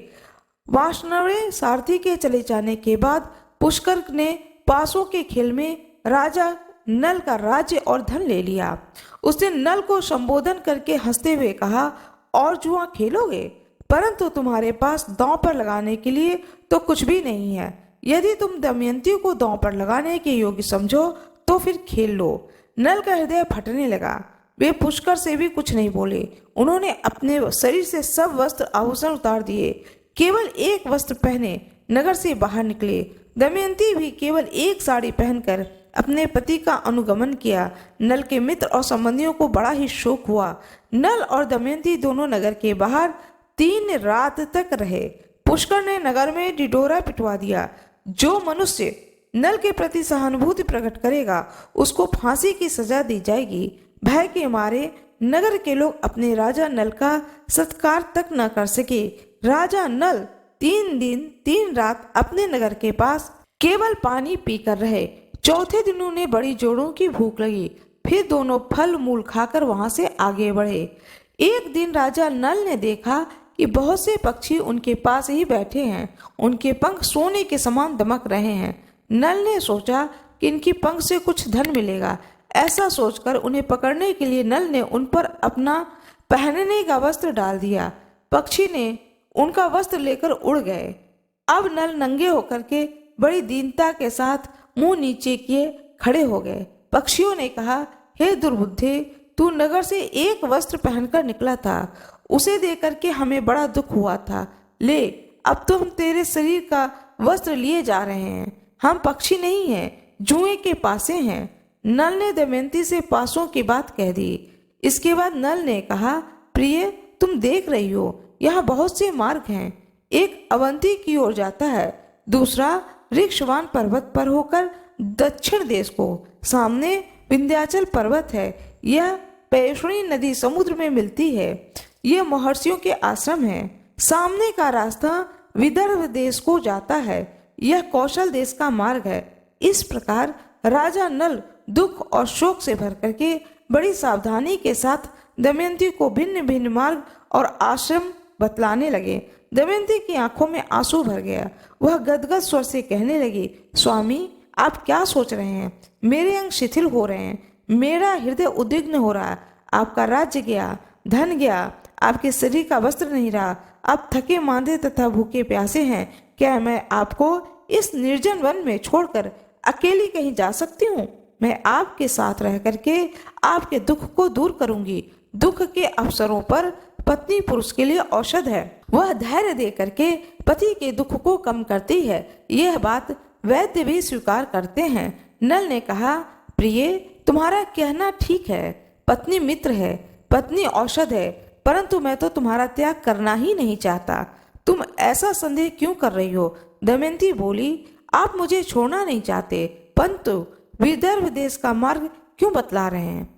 वार्ष्णेय सारथी के चले जाने के बाद पुष्कर ने पासों के खेल में राजा नल का राज्य और धन ले लिया। उसने नल को संबोधन करके हंसते हुए कहा, और जुआ खेलोगे? परंतु तुम्हारे पास दांव पर लगाने के लिए तो कुछ भी नहीं है। यदि तुम दमयंती को दांव पर लगाने के योग्य समझो तो फिर खेल लो। नल का हृदय फटने लगा। वे पुष्कर से भी कुछ नहीं बोले। उन्होंने अपने शरीर से सब वस्त्र आभूषण उतार दिए, केवल एक वस्त्र पहने नगर से बाहर निकले। दमयंती भी केवल एक साड़ी पहनकर अपने पति का अनुगमन किया। नल के मित्र और संबंधियों को बड़ा ही शोक हुआ। नल और दमयंती दोनों नगर के बाहर 3 रात तक रहे। पुष्कर ने नगर में ढिढोरा पिटवा दिया। जो मनुष्य नल के प्रति सहानुभूति प्रकट करेगा उसको फांसी की सजा दी जाएगी। भय के मारे नगर के लोग अपने राजा नल का सत्कार तक न कर सके। राजा नल 3 दिन 3 रात अपने नगर के पास केवल पानी पीकर रहे। चौथे दिन उन्हें बड़ी जोरों की भूख लगी। फिर दोनों फल मूल खाकर वहां से आगे बढ़े। एक दिन राजा नल ने देखा कि बहुत से पक्षी उनके पास ही बैठे हैं। उनके पंख सोने के समान दमक रहे हैं। नल ने सोचा कि इनकी पंख से कुछ धन मिलेगा। ऐसा सोचकर उन्हें पकड़ने के लिए नल ने उन पर अपना पहनने का वस्त्र डाल दिया। पक्षी ने उनका वस्त्र लेकर उड़ गए। अब नल नंगे होकर के बड़ी दीनता के साथ मुंह नीचे किए खड़े हो गए। पक्षियों ने कहा, हे दुर्बुद्धे, तू नगर से एक वस्त्र पहनकर निकला था, उसे देख करके हमें बड़ा दुख हुआ था। ले, अब तो हम तेरे शरीर का वस्त्र लिए जा रहे हैं। हम पक्षी नहीं हैं, जुए के पासे हैं। नल ने दमयंती से पासों की बात कह दी। इसके बाद नल ने कहा, प्रिय, तुम देख रही हो यहाँ बहुत से मार्ग हैं। एक अवंती की ओर जाता है, दूसरा ऋक्षवान पर्वत पर होकर दक्षिण देश को। सामने विंध्याचल पर्वत है। यह पैशुणी नदी समुद्र में मिलती है। यह महर्षियों के आश्रम है। सामने का रास्ता विदर्भ देश को जाता है। यह कौशल देश का मार्ग है। इस प्रकार राजा नल दुख और शोक से भर करके बड़ी सावधानी के साथ दमयंती को भिन्न भिन्न मार्ग और आश्रम बतलाने लगे। दमयंती की आंखों में आंसू भर गया। वह गदगद स्वर से कहने लगी, स्वामी, आप क्या सोच रहे हैं? मेरे अंग शिथिल हो रहे हैं, मेरा हृदय उद्विग्न हो रहा। आपका राज्य गया, धन गया, आपके शरीर का वस्त्र नहीं रहा। आप थके मांदे तथा भूखे प्यासे हैं। क्या मैं आपको इस निर्जन वन में छोड़कर अकेली कहीं जा सकती हूँ? मैं आपके साथ रह करके आपके दुख को दूर करूंगी। दुख के अवसरों पर पत्नी पुरुष के लिए औषध है। वह धैर्य दे करके पति के दुख को कम करती है। यह बात वैद्य भी स्वीकार करते हैं। नल ने कहा, प्रिय, तुम्हारा कहना ठीक है। पत्नी मित्र है, पत्नी औषध है, परंतु मैं तो तुम्हारा त्याग करना ही नहीं चाहता। तुम ऐसा संदेह क्यों कर रही हो? दमयंती बोली, आप मुझे छोड़ना नहीं चाहते, परंतु विदर्भ देश का मार्ग क्यों बतला रहे हैं?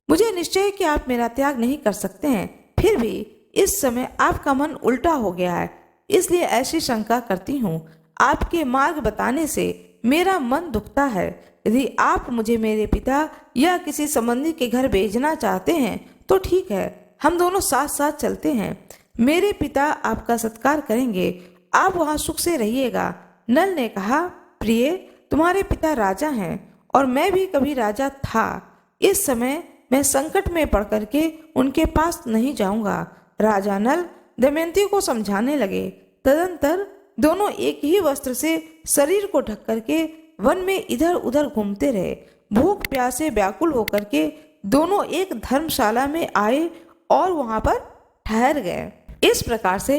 मुझे निश्चय है कि आप मेरा त्याग नहीं कर सकते हैं। फिर भी इस समय आपका मन उल्टा हो गया है, इसलिए ऐसी शंका करती हूँ। आपके मार्ग बताने से मेरा मन दुखता है। यदि आप मुझे मेरे पिता या किसी संबंधी के घर भेजना चाहते हैं तो ठीक है, हम दोनों साथ साथ चलते हैं। मेरे पिता आपका सत्कार करेंगे, आप वहाँ सुख से रहिएगा। नल ने कहा, प्रिय, तुम्हारे पिता राजा हैं और मैं भी कभी राजा था। इस समय मैं संकट में पड़ करके उनके पास नहीं जाऊंगा। राजा नल दमयंती को समझाने लगे। तदंतर दोनों एक ही वस्त्र से शरीर को ढक करके वन में इधर उधर घूमते रहे। भूख प्यासे व्याकुल होकर के दोनों एक धर्मशाला में आए और वहां पर ठहर गए। इस प्रकार से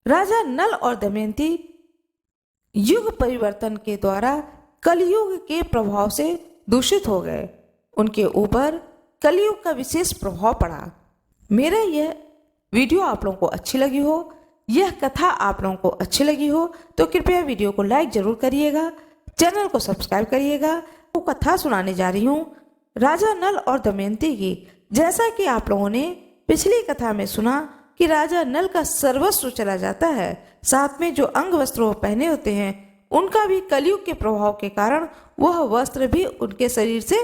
राजा नल और दमयंती युग परिवर्तन के द्वारा कलयुग के प्रभाव से दूषित हो गए। उनके ऊपर कलयुग का विशेष प्रभाव पड़ा। मेरा यह वीडियो आप लोगों को अच्छी लगी हो, यह कथा आप लोगों को अच्छी लगी हो तो कृपया वीडियो को लाइक जरूर करिएगा, चैनल को सब्सक्राइब करिएगा। वो कथा सुनाने जा रही हूँ राजा नल और दमयंती की। जैसा कि आप लोगों ने पिछली कथा में सुना कि राजा नल का सर्वस्व चला जाता है, साथ में जो अंग वस्त्र वो पहने होते हैं उनका भी कलयुग के प्रभाव के कारण वह वस्त्र भी उनके शरीर से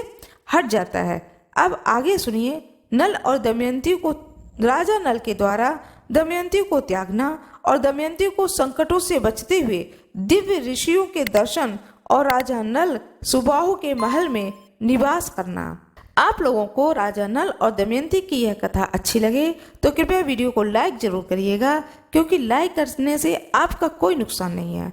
हट जाता है। अब आगे सुनिए, नल और दमयंती को राजा नल के द्वारा दमयंती को त्यागना और दमयंती को संकटों से बचते हुए दिव्य ऋषियों के दर्शन और राजा नल सुबाहु के महल में निवास करना। आप लोगों को राजा नल और दमयंती की यह कथा अच्छी लगे तो कृपया वीडियो को लाइक जरूर करिएगा, क्योंकि लाइक करने से आपका कोई नुकसान नहीं है।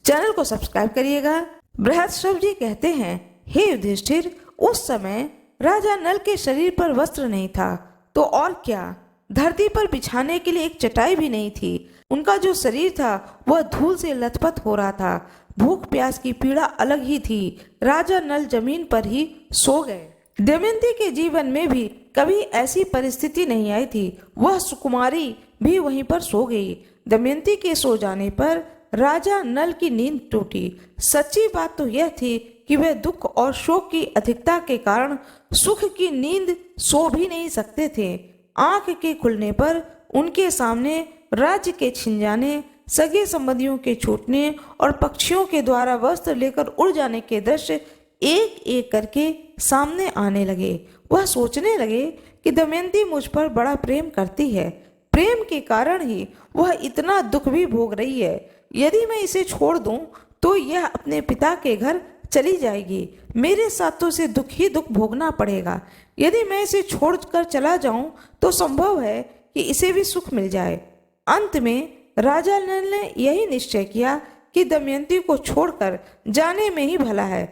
चैनल को सब्सक्राइब करिएगा। बृहस्पति जी कहते हैं, हे युधिष्ठिर, उस समय राजा नल के शरीर पर वस्त्र नहीं था तो और क्या, धरती पर बिछाने के लिए एक चटाई भी नहीं थी। उनका जो शरीर था वह धूल से लथपथ हो रहा था। भूख प्यास की पीड़ा अलग ही थी। राजा नल जमीन पर ही सो गए। दमयंती के जीवन में भी कभी ऐसी परिस्थिति नहीं आई थी। वह सुकुमारी भी वहीं पर सो गई। दमयंती के सो जाने पर राजा नल की नींद टूटी। सच्ची बात तो यह थी कि वह दुख और शोक की अधिकता के कारण सुख की नींद सो भी नहीं सकते थे। आंख के खुलने पर उनके सामने राज्य के छिन जाने, सगे संबंधियों के छूटने और पक्षियों के द्वारा वस्त्र लेकर उड़ जाने के दृश्य एक एक करके सामने आने लगे। वह सोचने लगे कि दमयंती मुझ पर बड़ा प्रेम करती है। प्रेम के कारण ही वह इतना दुख भी भोग रही है। यदि मैं इसे छोड़ दूं तो यह अपने पिता के घर चली जाएगी। मेरे साथ तो इसे दुख ही दुख भोगना पड़ेगा। यदि मैं इसे छोड़कर चला जाऊं तो संभव है कि इसे भी सुख मिल जाए। अंत में राजा नल ने यही निश्चय किया कि दमयंती को छोड़कर जाने में ही भला है।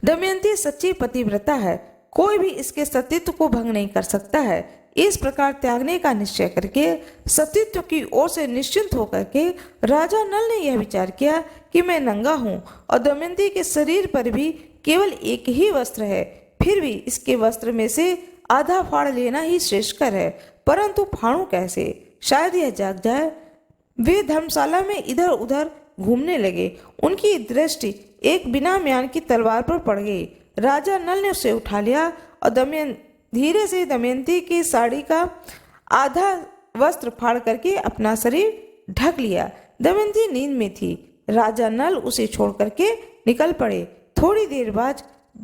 दमयंती सच्ची पतिव्रता है, कोई भी इसके सतीत्व को भंग नहीं कर सकता है। इस प्रकार त्यागने का निश्चय करके सतीत्व की ओर से निश्चिंत होकर के राजा नल ने यह विचार किया कि मैं नंगा हूँ और दमयंती के शरीर पर भी केवल एक ही वस्त्र है। फिर भी इसके वस्त्र में से आधा फाड़ लेना ही श्रेष्ठकर है, परंतु फाड़ूं कैसे, शायद यह जाग जाए। वे धर्मशाला में इधर उधर घूमने लगे। उनकी दृष्टि एक बिना म्यान की तलवार पर पड़ गई। राजा नल ने उसे उठा लिया और धीरे से दमयंती की साड़ी का आधा वस्त्र फाड़ करके अपना शरीर ढक लिया। दमयंती नींद में थी। राजा नल उसे छोड़ करके निकल पड़े। थोड़ी देर बाद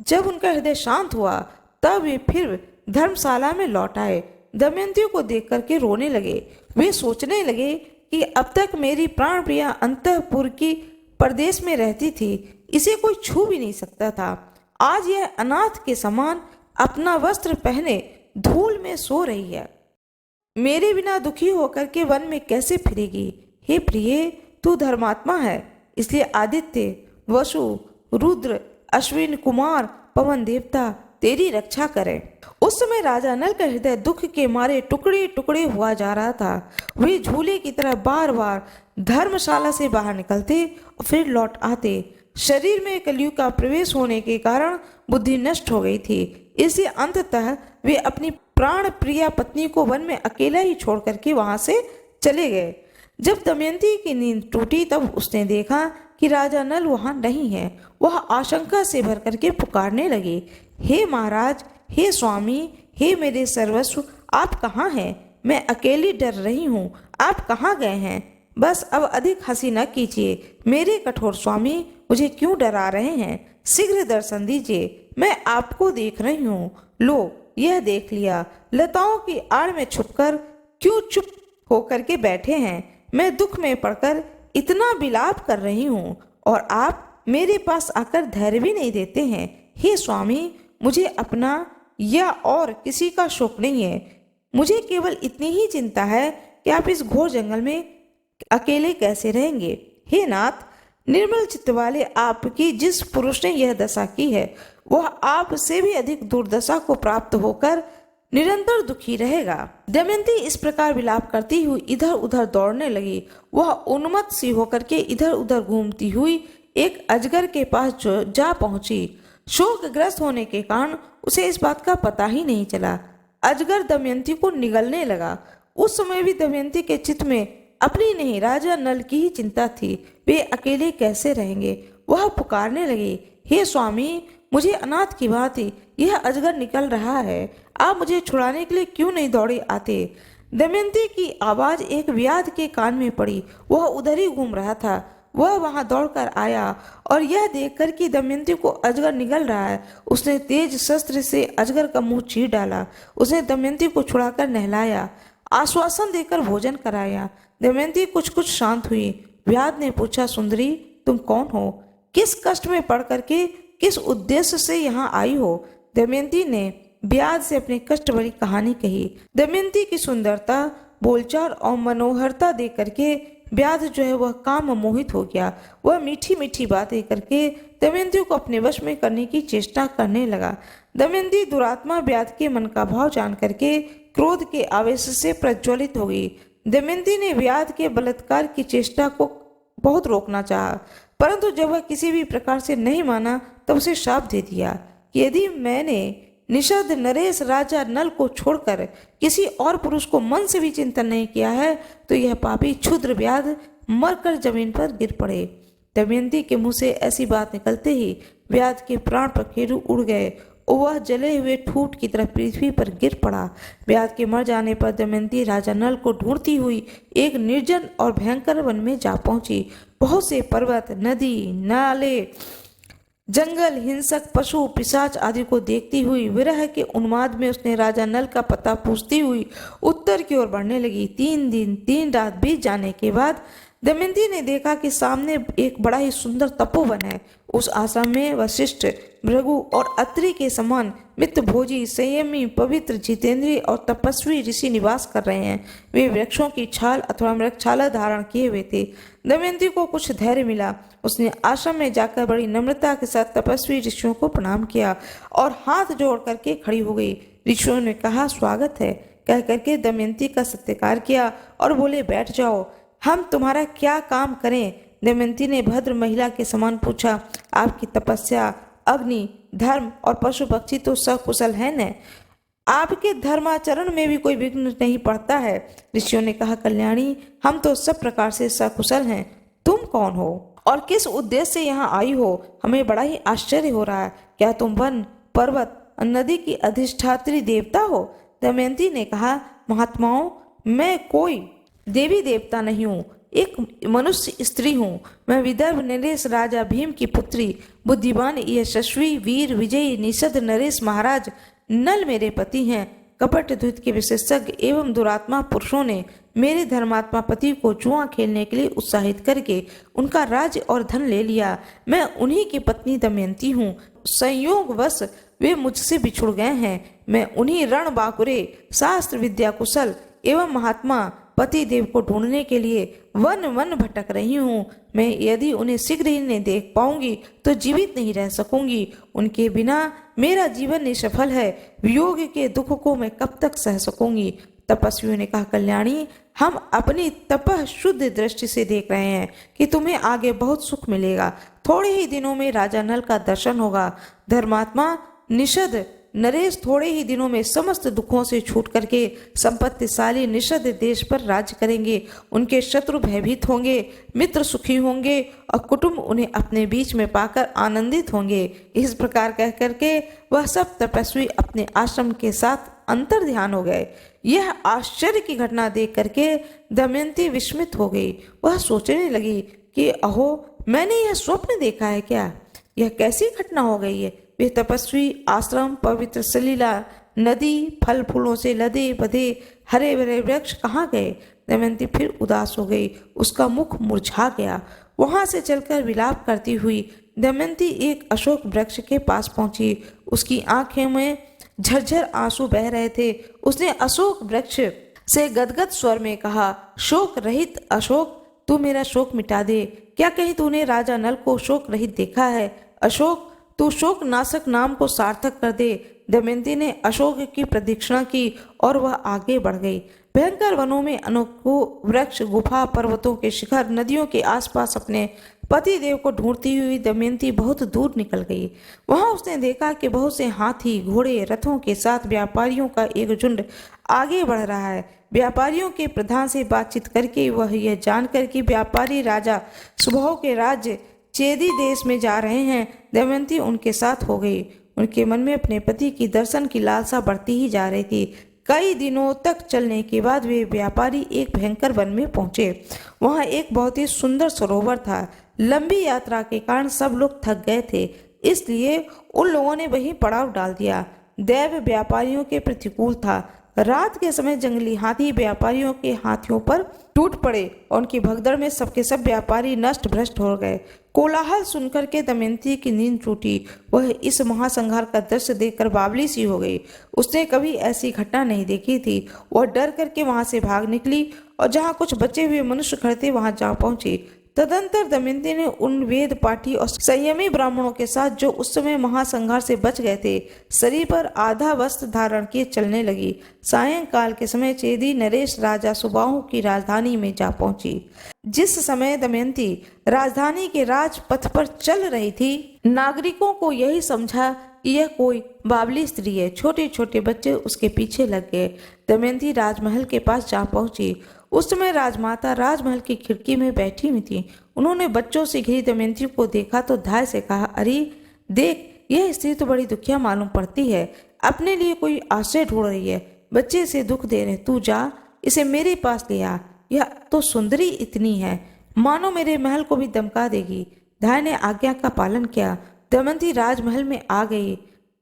जब उनका हृदय शांत हुआ तब वे फिर धर्मशाला में लौट आए। दमयंती को देख करके रोने लगे। वे सोचने लगे कि अब तक मेरी प्राण प्रिया अंतःपुर की परदेश में रहती थी, इसे कोई छू भी नहीं सकता था। आज यह अनाथ के समान अपना वस्त्र पहने धूल में सो रही है। मेरे बिना दुखी होकर के वन में कैसे फिरेगी। हे प्रिय, तू धर्मात्मा है, इसलिए आदित्य, वसु, रुद्र, अश्विन कुमार, पवन देवता तेरी रक्षा करें। उस समय राजा नल का हृदय दुख के मारे टुकड़े टुकड़े हुआ जा रहा था। वे झूले की तरह बार बार धर्मशाला से बाहर निकलते और फिर लौट आते। शरीर में कलयुग का प्रवेश होने के कारण बुद्धि नष्ट हो गई थी। इसलिए अंततः वे अपनी प्राण प्रिया पत्नी को वन में अकेला ही छोड़ करके वहां से चले गए। जब दमयंती की नींद टूटी तब उसने देखा कि राजा नल वहां नहीं है। वह आशंका से भर करके पुकारने लगे, हे महाराज, हे स्वामी, हे मेरे सर्वस्व, आप कहाँ हैं? मैं अकेली डर रही हूँ, आप कहाँ गए हैं? बस अब अधिक हंसी न कीजिए। मेरे कठोर स्वामी मुझे क्यों डरा रहे हैं? शीघ्र दर्शन दीजिए, मैं आपको देख रही हूँ। लो, यह देख लिया। लताओं की आड़ में छुपकर क्यों चुप होकर के बैठे हैं? मैं दुख में पड़कर इतना विलाप कर रही हूँ और आप मेरे पास आकर धैर्य भी नहीं देते हैं। हे स्वामी, मुझे अपना या और किसी का शोक नहीं है। मुझे केवल इतनी ही चिंता है कि आप इस घोर जंगल में अकेले कैसे रहेंगे। हे नाथ, निर्मल चित्त वाले आपकी जिस पुरुष ने यह दशा की है वह आपसे भी अधिक दुर्दशा को प्राप्त होकर निरंतर दुखी रहेगा। दमयंती इस प्रकार विलाप करती हुई इधर उधर दौड़ने लगी। वह उन्मत्त सी होकर के इधर उधर घूमती हुई एक अजगर के पास जा पहुंची। शोकग्रस्त होने के कारण उसे इस बात का पता ही नहीं चला। अजगर दमयंती को निगलने लगा। उस समय भी दमयंती के चित्त में अपनी नहीं राजा नल की ही चिंता थी। वे अकेले कैसे रहेंगे। वह पुकारने लगी, हे स्वामी, मुझे अनाथ की भांति यह अजगर निकल रहा है, आप मुझे छुड़ाने के लिए क्यों नहीं दौड़े आते। दमयंती की आवाज एक व्याध के कान में पड़ी। वह उधर ही घूम रहा था। वह वहां दौड़कर आया और यह देखकर कि दमयंती को अजगर निगल रहा है, उसने तेज शस्त्र से अजगर का मुंह चीर डाला। उसने दमयंती को छुड़ाकर नहलाया, आश्वासन देकर भोजन कराया। दमयंती कुछ कुछ शांत हुई। व्याध ने पूछा, सुंदरी, तुम कौन हो? किस कष्ट में पड़ करके किस उद्देश्य से यहाँ आई हो? दमयंती ने व्याध से अपनी कष्ट भरी कहानी कही। दमयंती की सुंदरता, बोलचाल और मनोहरता देख करके व्याध जो है वह काम मोहित हो गया। वह मीठी मीठी बातें करके दमयंती को अपने वश में करने की चेष्टा करने लगा। दमयंती दुरात्मा व्याध के मन का भाव जान करके क्रोध के आवेश से प्रज्वलित हो गई। दमयंती ने व्याध के बलात्कार की चेष्टा को बहुत रोकना चाहा, परंतु जब वह किसी भी प्रकार से नहीं माना तब उसे श्राप दे दिया कि यदि मैंने निषद नरेश राजा नल को छोड़कर किसी और पुरुष को मन से भी चिंतन नहीं किया है तो यह पापी क्षुद्र व्याध मरकर जमीन पर गिर पड़े। दमयंती के मुंह से ऐसी बात निकलते ही व्याध के प्राण पखेरु उड़ गए और वह जले हुए ठूठ की तरह पृथ्वी पर गिर पड़ा। व्याध के मर जाने पर दमयंती राजा नल को ढूंढती हुई एक निर्जन और भयंकर वन में जा पहुंची। बहुत से पर्वत, नदी, नाले, जंगल, हिंसक पशु, पिशाच आदि को देखती हुई विरह के उन्माद में उसने राजा नल का पता पूछती हुई उत्तर की ओर बढ़ने लगी। 3 दिन 3 रात बीत जाने के बाद दमयंती ने देखा कि सामने एक बड़ा ही सुंदर तपोवन है। उस आश्रम में वशिष्ठ, भृगु और अत्रि के समान मित्रभोजी, संयमी, पवित्र, जितेंद्रिय और तपस्वी ऋषि निवास कर रहे हैं। वे वृक्षों की छाल अथवा मृगछाला धारण किए हुए थे। दमयंती को कुछ धैर्य मिला। उसने आश्रम में जाकर बड़ी नम्रता के साथ तपस्वी ऋषियों को प्रणाम किया और हाथ जोड़ करके खड़ी हो गई। ऋषियों ने कहा, स्वागत है कह करके दमयंती का सत्कार किया और बोले, बैठ जाओ, हम तुम्हारा क्या काम करें। दमयंती ने भद्र महिला के समान पूछा, आपकी तपस्या, अग्नि, धर्म और पशु पक्षी तो सकुशल है न? आपके धर्माचरण में भी कोई विघ्न नहीं पड़ता है। ऋषियों ने कहा, कल्याणी, हम तो सब प्रकार से सकुशल हैं। तुम कौन हो और किस उद्देश्य से यहाँ आई हो? हमें बड़ा ही आश्चर्य हो रहा है। क्या तुम वन, पर्वत, नदी की अधिष्ठात्री देवता हो? दमयंती ने कहा, महात्माओं, मैं कोई देवी देवता नहीं हूँ, एक मनुष्य स्त्री हूँ। मैं विदर्भ नरेश राजा भीम की पुत्री, बुद्धिमान, यशस्वी, वीर, विजयी, निषद नरेश महाराज नल मेरे पति हैं। कपट द्वित के विशेषज्ञ एवं दुरात्मा पुरुषों ने मेरे धर्मात्मा पति को जुआ खेलने के लिए उत्साहित करके उनका राज्य और धन ले लिया। मैं उन्हीं की पत्नी दमयंती हूँ। संयोगवश वे मुझसे बिछुड़ गए हैं। मैं उन्हीं रण बाकुरे, शास्त्र विद्या कुशल एवं महात्मा पति देव को ढूंढने के लिए वन वन भटक रही हूँ। मैं यदि उन्हें शीघ्र ही नहीं देख पाऊंगी तो जीवित नहीं रह सकूंगी। उनके बिना मेरा जीवन निष्फल है। वियोग के दुख को मैं कब तक सह सकूंगी। तपस्वियों ने कहा, कल्याणी, हम अपनी तपः शुद्ध दृष्टि से देख रहे हैं कि तुम्हें आगे बहुत सुख मिलेगा। थोड़े ही दिनों में राजा नल का दर्शन होगा। धर्मात्मा निषद नरेश थोड़े ही दिनों में समस्त दुखों से छूट करके संपत्तिशाली निषद देश पर राज्य करेंगे। उनके शत्रु भयभीत होंगे, मित्र सुखी होंगे और कुटुंब उन्हें अपने बीच में पाकर आनंदित होंगे। इस प्रकार कह करके वह सब तपस्वी अपने आश्रम के साथ अंतर ध्यान हो गए। यह आश्चर्य की घटना देख करके दमयंती विस्मित हो गई। वह सोचने लगी कि अहो, मैंने यह स्वप्न देखा है क्या? यह कैसी घटना हो गई है? वे तपस्वी आश्रम, पवित्र सलीला नदी, फल फूलों से लदे बधे हरे भरे वृक्ष कहाँ गए? दमयंती फिर उदास हो गई। उसका मुख मुरझा गया। वहां से चलकर विलाप करती हुई दमयंती एक अशोक वृक्ष के पास पहुंची। उसकी आंखें में झरझर आंसू बह रहे थे। उसने अशोक वृक्ष से गदगद स्वर में कहा, शोक रहित अशोक, तू मेरा शोक मिटा दे। क्या कहीं तूने राजा नल को शोक रहित देखा है? अशोक, तू शोक नाशक नाम को सार्थक कर दे। दमयंती ने अशोक की प्रदक्षिणा की और वह आगे बढ़ गई। भयंकर वनों में अनेकों वृक्ष, गुफा, पर्वतों के शिखर, नदियों के आसपास अपने पति देव को ढूंढती हुई दमयंती बहुत दूर निकल गई। वहां उसने देखा कि बहुत से हाथी, घोड़े, रथों के साथ व्यापारियों का एक झुंड आगे बढ़ रहा है। व्यापारियों के प्रधान से बातचीत करके वह यह जानकर कि व्यापारी राजा सुबाहु के राज्य चेदी देश में जा रहे हैं, दमयंती उनके साथ हो गई। उनके मन में अपने पति की दर्शन की लालसा बढ़ती ही जा रही थी। कई दिनों तक चलने के बाद वे व्यापारी एक भयंकर वन में पहुंचे। वहां एक बहुत ही सुंदर सरोवर था। लंबी यात्रा के कारण सब लोग थक गए थे, इसलिए उन लोगों ने वहीं पड़ाव डाल दिया। दैव व्यापारियों के प्रतिकूल था। रात के समय जंगली हाथी व्यापारियों के हाथियों पर टूट पड़े और उनकी भगदड़ में सबके सब व्यापारी नष्ट भ्रष्ट हो गए। कोलाहल सुनकर के दमयंती की नींद टूटी। वह इस महासंहार का दृश्य देखकर बावली सी हो गई। उसने कभी ऐसी घटना नहीं देखी थी। वह डर करके वहां से भाग निकली और जहां कुछ बचे हुए मनुष्य खड़े थे वहां जा पहुंची। तदंतर दमयंती ने उन वेद पाठी और संयमी ब्राह्मणों के साथ, जो उस समय महासंहार से बच गए थे, शरीर पर आधा वस्त्र धारण किए चलने लगी। सायंकाल के समय चेदी नरेश राजा सुबाहु की राजधानी में जा पहुंची। जिस समय दमयंती राजधानी के राजपथ पर चल रही थी, नागरिकों को यही समझा कि यह कोई बावली स्त्री है। छोटे छोटे बच्चे उसके पीछे लग गए। दमयंती राजमहल के पास जा पहुंची। उस समय राजमाता राजमहल की खिड़की में बैठी हुई थी। उन्होंने बच्चों से घिरी दमयंती को देखा तो धाय से कहा, अरे देख, यह स्त्री तो बड़ी दुखिया मालूम पड़ती है, अपने लिए कोई आश्रय ढूंढ रही है। बच्चे से दुख दे रहे, तू जा इसे मेरे पास ले आ। यह तो सुंदरी इतनी है, मानो मेरे महल को भी दमका देगी। धाय ने आज्ञा का पालन किया। दमयंती राजमहल में आ गई।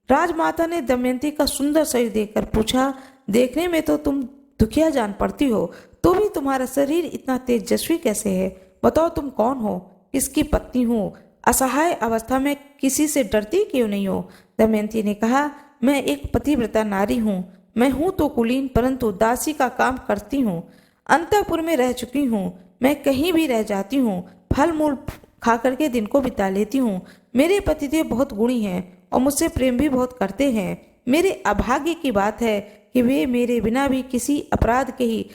राजमाता ने दमयंती का सुंदर शरीर देखकर पूछा, देखने में तो तुम दुखिया जान पड़ती हो, तो भी तुम्हारा शरीर इतना तेजस्वी कैसे है? बताओ तुम कौन हो, किसकी पत्नी हो? असहाय अवस्था में किसी से डरती क्यों नहीं हो? दमयंती ने कहा, मैं एक पतिव्रता नारी हूँ। मैं हूँ तो कुलीन, परंतु दासी का काम करती हूँ। अंतःपुर में रह चुकी हूँ। मैं कहीं भी रह जाती हूँ, फल मूल खा करके दिन को बिता लेती हूँ। मेरे पतिदेव बहुत गुणी हैं और मुझसे प्रेम भी बहुत करते हैं। मेरे अभाग्य की बात है कि वे मेरे बिना भी किसी अपराध के ही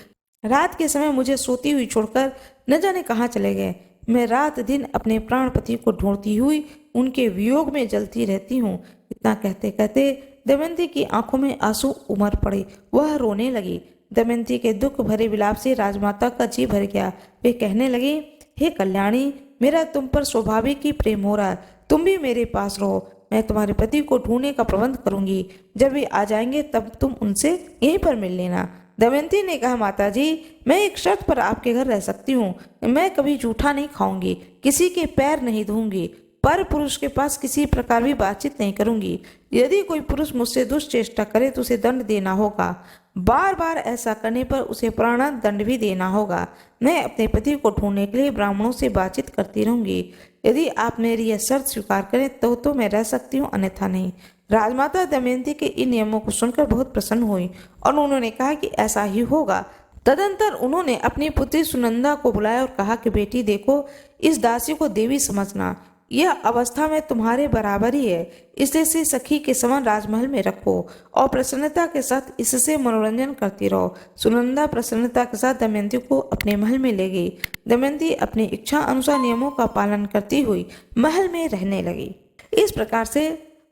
रात के समय मुझे सोती हुई छोड़कर न जाने कहाँ चले गए। मैं रात दिन अपने प्राणपति को ढूंढती हुई उनके वियोग में जलती रहती हूँ। इतना कहते कहते दमयंती की आंखों में आंसू उमड़ पड़े। वह रोने लगी। दमयंती के दुख भरे विलाप से राजमाता का जी भर गया। वे कहने लगे, हे कल्याणी, मेरा तुम पर स्वाभाविक ही प्रेम हो रहा है। तुम भी मेरे पास रहो। मैं तुम्हारे पति को ढूंढने का प्रबंध करूंगी। जब वे आ जाएंगे तब तुम उनसे यहीं पर मिल लेना। दमयंती ने कहा, माता जी, मैं एक शर्त पर आपके घर रह सकती हूँ। मैं कभी जूठा नहीं खाऊंगी, किसी के पैर नहीं धोऊंगी, पर पुरुष के पास किसी प्रकार भी बातचीत नहीं करूंगी। यदि कोई पुरुष मुझसे दुष्चेष्टा करे तो उसे दंड देना होगा। बार बार ऐसा करने पर उसे प्राण दंड भी देना होगा। मैं अपने पति को ढूंढने के लिए ब्राह्मणों से बातचीत करती रहूंगी। यदि आप मेरी यह शर्त स्वीकार करें तो मैं रह सकती हूँ, अन्यथा नहीं। राजमाता दमयंती के इन नियमों को सुनकर बहुत प्रसन्न हुई और उन्होंने कहा कि ऐसा ही होगा। तदंतर उन्होंने अपनी पुत्री सुनंदा को बुलाया और कहा कि बेटी देखो, इस दासी को देवी समझना। यह अवस्था में तुम्हारे बराबर ही है, इसलिए इसे सखी के समान राजमहल में रखो और प्रसन्नता के साथ इससे मनोरंजन करती रहो। सुनंदा प्रसन्नता के साथ दमयंती को अपने महल में ले गई। दमयंती अपनी इच्छा अनुसार नियमों का पालन करती हुई महल में रहने लगी। इस प्रकार से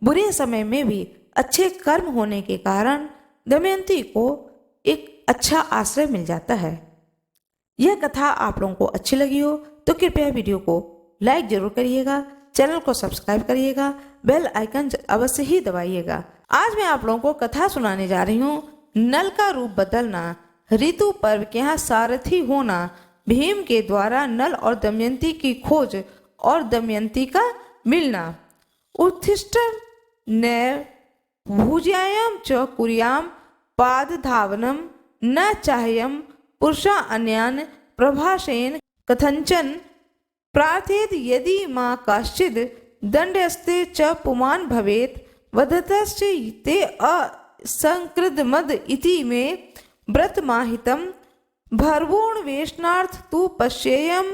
बुरे समय में भी अच्छे कर्म होने के कारण दमयंती को एक अच्छा आश्रय मिल जाता है। यह कथा आप लोगों को अच्छी लगी हो तो कृपया वीडियो को लाइक जरूर करिएगा, चैनल को सब्सक्राइब करिएगा, बेल आइकन अवश्य ही दबाइएगा। आज मैं आप लोगों को कथा सुनाने जा रही हूँ, नल का रूप बदलना, ऋतु पर्व के यहाँ सारथी होना, भीम के द्वारा नल और दमयंती की खोज और दमयंती का मिलना। उत्तिष्ठं न भुज्यायां च कुर्यां पादधावनं न चाह्यं पुरुषा अन्यान् प्रभाषेण कथंचन प्रार्थेत यदि मां काश्चिद दंडस्ते च पुमान् भवेत् वदतश्च ते असंकृतमद इति मे व्रतमाहितं भर्वोण वेशनार्थ तु पश्येयम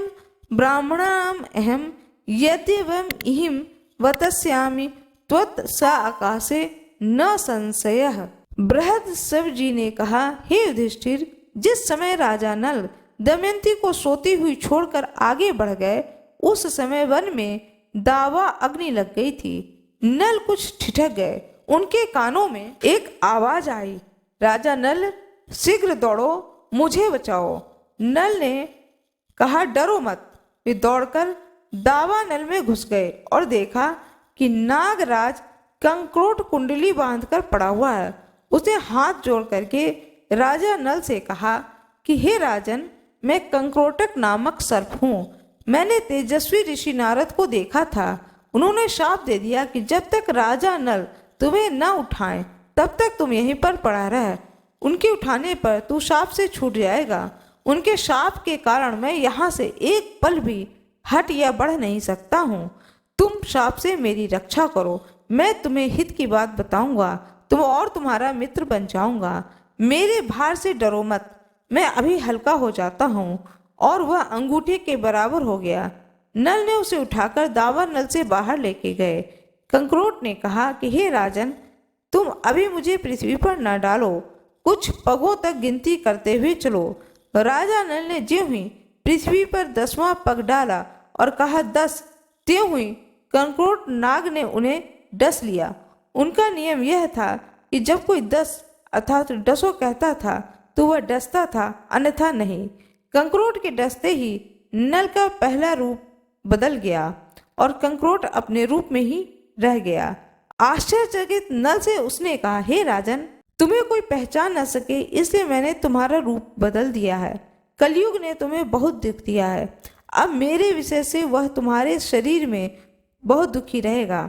ब्राह्मणाम अहम यद्यवम इहिम वतस्यामि त्वत् सा आकाशे न संशयः। बृहस्पति जी ने कहा, हे युधिष्ठिर, जिस समय राजा नल दमयंती को सोती हुई छोड़कर आगे बढ़ गए, उस समय वन में दावा अग्नि लग गई थी। नल कुछ ठिठक गए। उनके कानों में एक आवाज आई, राजा नल, शीघ्र दौड़ो, मुझे बचाओ। नल ने कहा, डरो मत। वे दौड़कर दावा नल में घुस गए और देखा कि नागराज कंक्रोट कुंडली बांधकर पड़ा हुआ है। उसने हाथ जोड़ करके राजा नल से कहा कि हे राजन, मैं कंक्रोटक नामक सर्प हूँ। मैंने तेजस्वी ऋषि नारद को देखा था। उन्होंने शाप दे दिया कि जब तक राजा नल तुम्हें न उठाएं तब तक तुम यहीं पर पड़ा रह। उनके उठाने पर तू शाप से छूट जाएगा। उनके शाप के कारण मैं यहाँ से एक पल भी हट या बढ़ नहीं सकता हूँ। तुम शाप से मेरी रक्षा करो। मैं तुम्हें हित की बात बताऊंगा, तुम और तुम्हारा मित्र बन जाऊंगा। मेरे भार से डरो मत, मैं अभी हल्का हो जाता हूँ। और वह अंगूठे के बराबर हो गया। नल ने उसे उठाकर दावा नल से बाहर लेके गए। कंक्रोट ने कहा कि हे राजन, तुम अभी मुझे पृथ्वी पर न डालो, कुछ पगों तक गिनती करते हुए चलो। राजा नल ने ज्यों ही पृथ्वी पर 10वां पग डाला और कहा 10, त्यों हुई कंक्रोट नाग ने उन्हें डस लिया। उनका नियम यह था कि जब कोई 10 अर्थात डसो कहता था तो वह डसता था, अन्यथा नहीं। कंक्रोट के डसते ही नल का पहला रूप बदल गया और कंक्रोट अपने रूप में ही रह गया। आश्चर्यचकित नल से उसने कहा, हे राजन, तुम्हें कोई पहचान न सके इसलिए मैंने तुम्हारा रूप बदल दिया है। कलयुग ने तुम्हें बहुत दुख दिया है। अब मेरे विषय से वह तुम्हारे शरीर में बहुत दुखी रहेगा।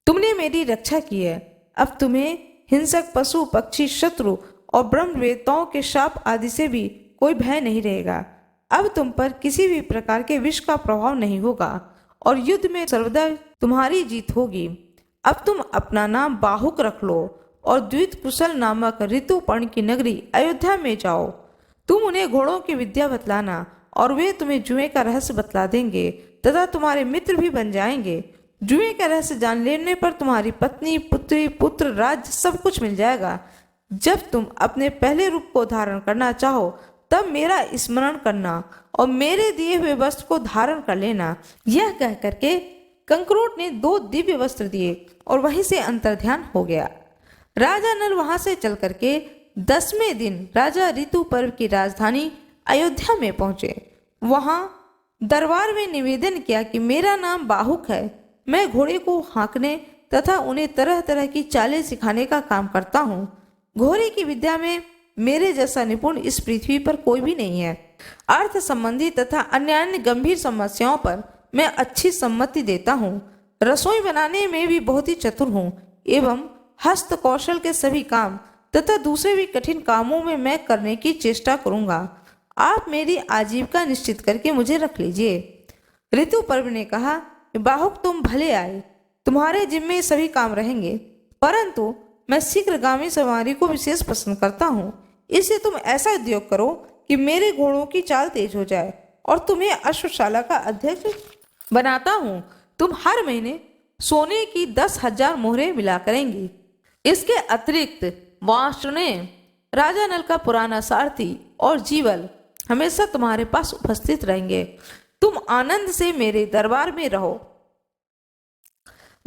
तुमने मेरी रक्षा की है। अब तुम्हें हिंसक पशु, पक्षी, शत्रु और ब्रह्मवेत्ताओं के शाप आदि से भी कोई भय नहीं रहेगा। अब तुम पर किसी भी प्रकार के विष का प्रभाव नहीं होगा और युद्ध में सर्वदा तुम्हारी जीत होगी। अब तुम अपना नाम बाहुक रख लो और द्वित कुशल नामक ऋतुपर्ण की नगरी अयोध्या में जाओ। तुम उन्हें घोड़ों की विद्या बतलाना और वे तुम्हें जुए का रहस्य बतला देंगे तथा तुम्हारे मित्र भी बन जाएंगे। जुए का रहस्य जान लेने पर तुम्हारी पत्नी, पुत्री, पुत्र, राज्य सब कुछ मिल जाएगा। जब तुम अपने पहले रूप को धारण करना चाहो तब मेरा स्मरण करना और मेरे दिए हुए वस्त्र को धारण कर लेना। यह कह करके कंक्रोट ने 2 दिव्य वस्त्र दिए और वहीं से अंतर्ध्यान हो गया। राजा नल वहां से चल करके 10वें दिन राजा ऋतु पर्व की राजधानी अयोध्या में पहुंचे। वहां दरबार में निवेदन किया कि मेरा नाम बाहुक है। मैं घोड़े को हाँकने तथा उन्हें तरह तरह की चालें सिखाने का काम करता हूँ। घोड़े की विद्या में मेरे जैसा निपुण इस पृथ्वी पर कोई भी नहीं है। अर्थ संबंधी तथा अन्य गंभीर समस्याओं पर मैं अच्छी सम्मति देता हूँ। रसोई बनाने में भी बहुत ही चतुर हूँ एवं हस्त कौशल के सभी काम तथा दूसरे भी कठिन कामों में मैं करने की चेष्टा करूंगा। आप मेरी आजीविका निश्चित करके मुझे रख लीजिए। ऋतु पर्व ने कहा, बाहुक, तुम भले आए, तुम्हारे जिम्मे सभी काम रहेंगे, परंतु मैं शीघ्रगामी सवारी को विशेष पसंद करता हूँ। इसलिए तुम ऐसा उद्योग करो कि मेरे घोड़ों की चाल तेज हो जाए और तुम्हें अश्वशाला का अध्यक्ष बनाता हूँ। तुम हर महीने सोने की 10,000 मोहरें मिला करेंगी। इसके अतिरिक्त वार्ष्णेय, राजा नल का पुराना सारथी और जीवल हमेशा तुम्हारे पास उपस्थित रहेंगे। तुम आनंद से मेरे दरबार में रहो।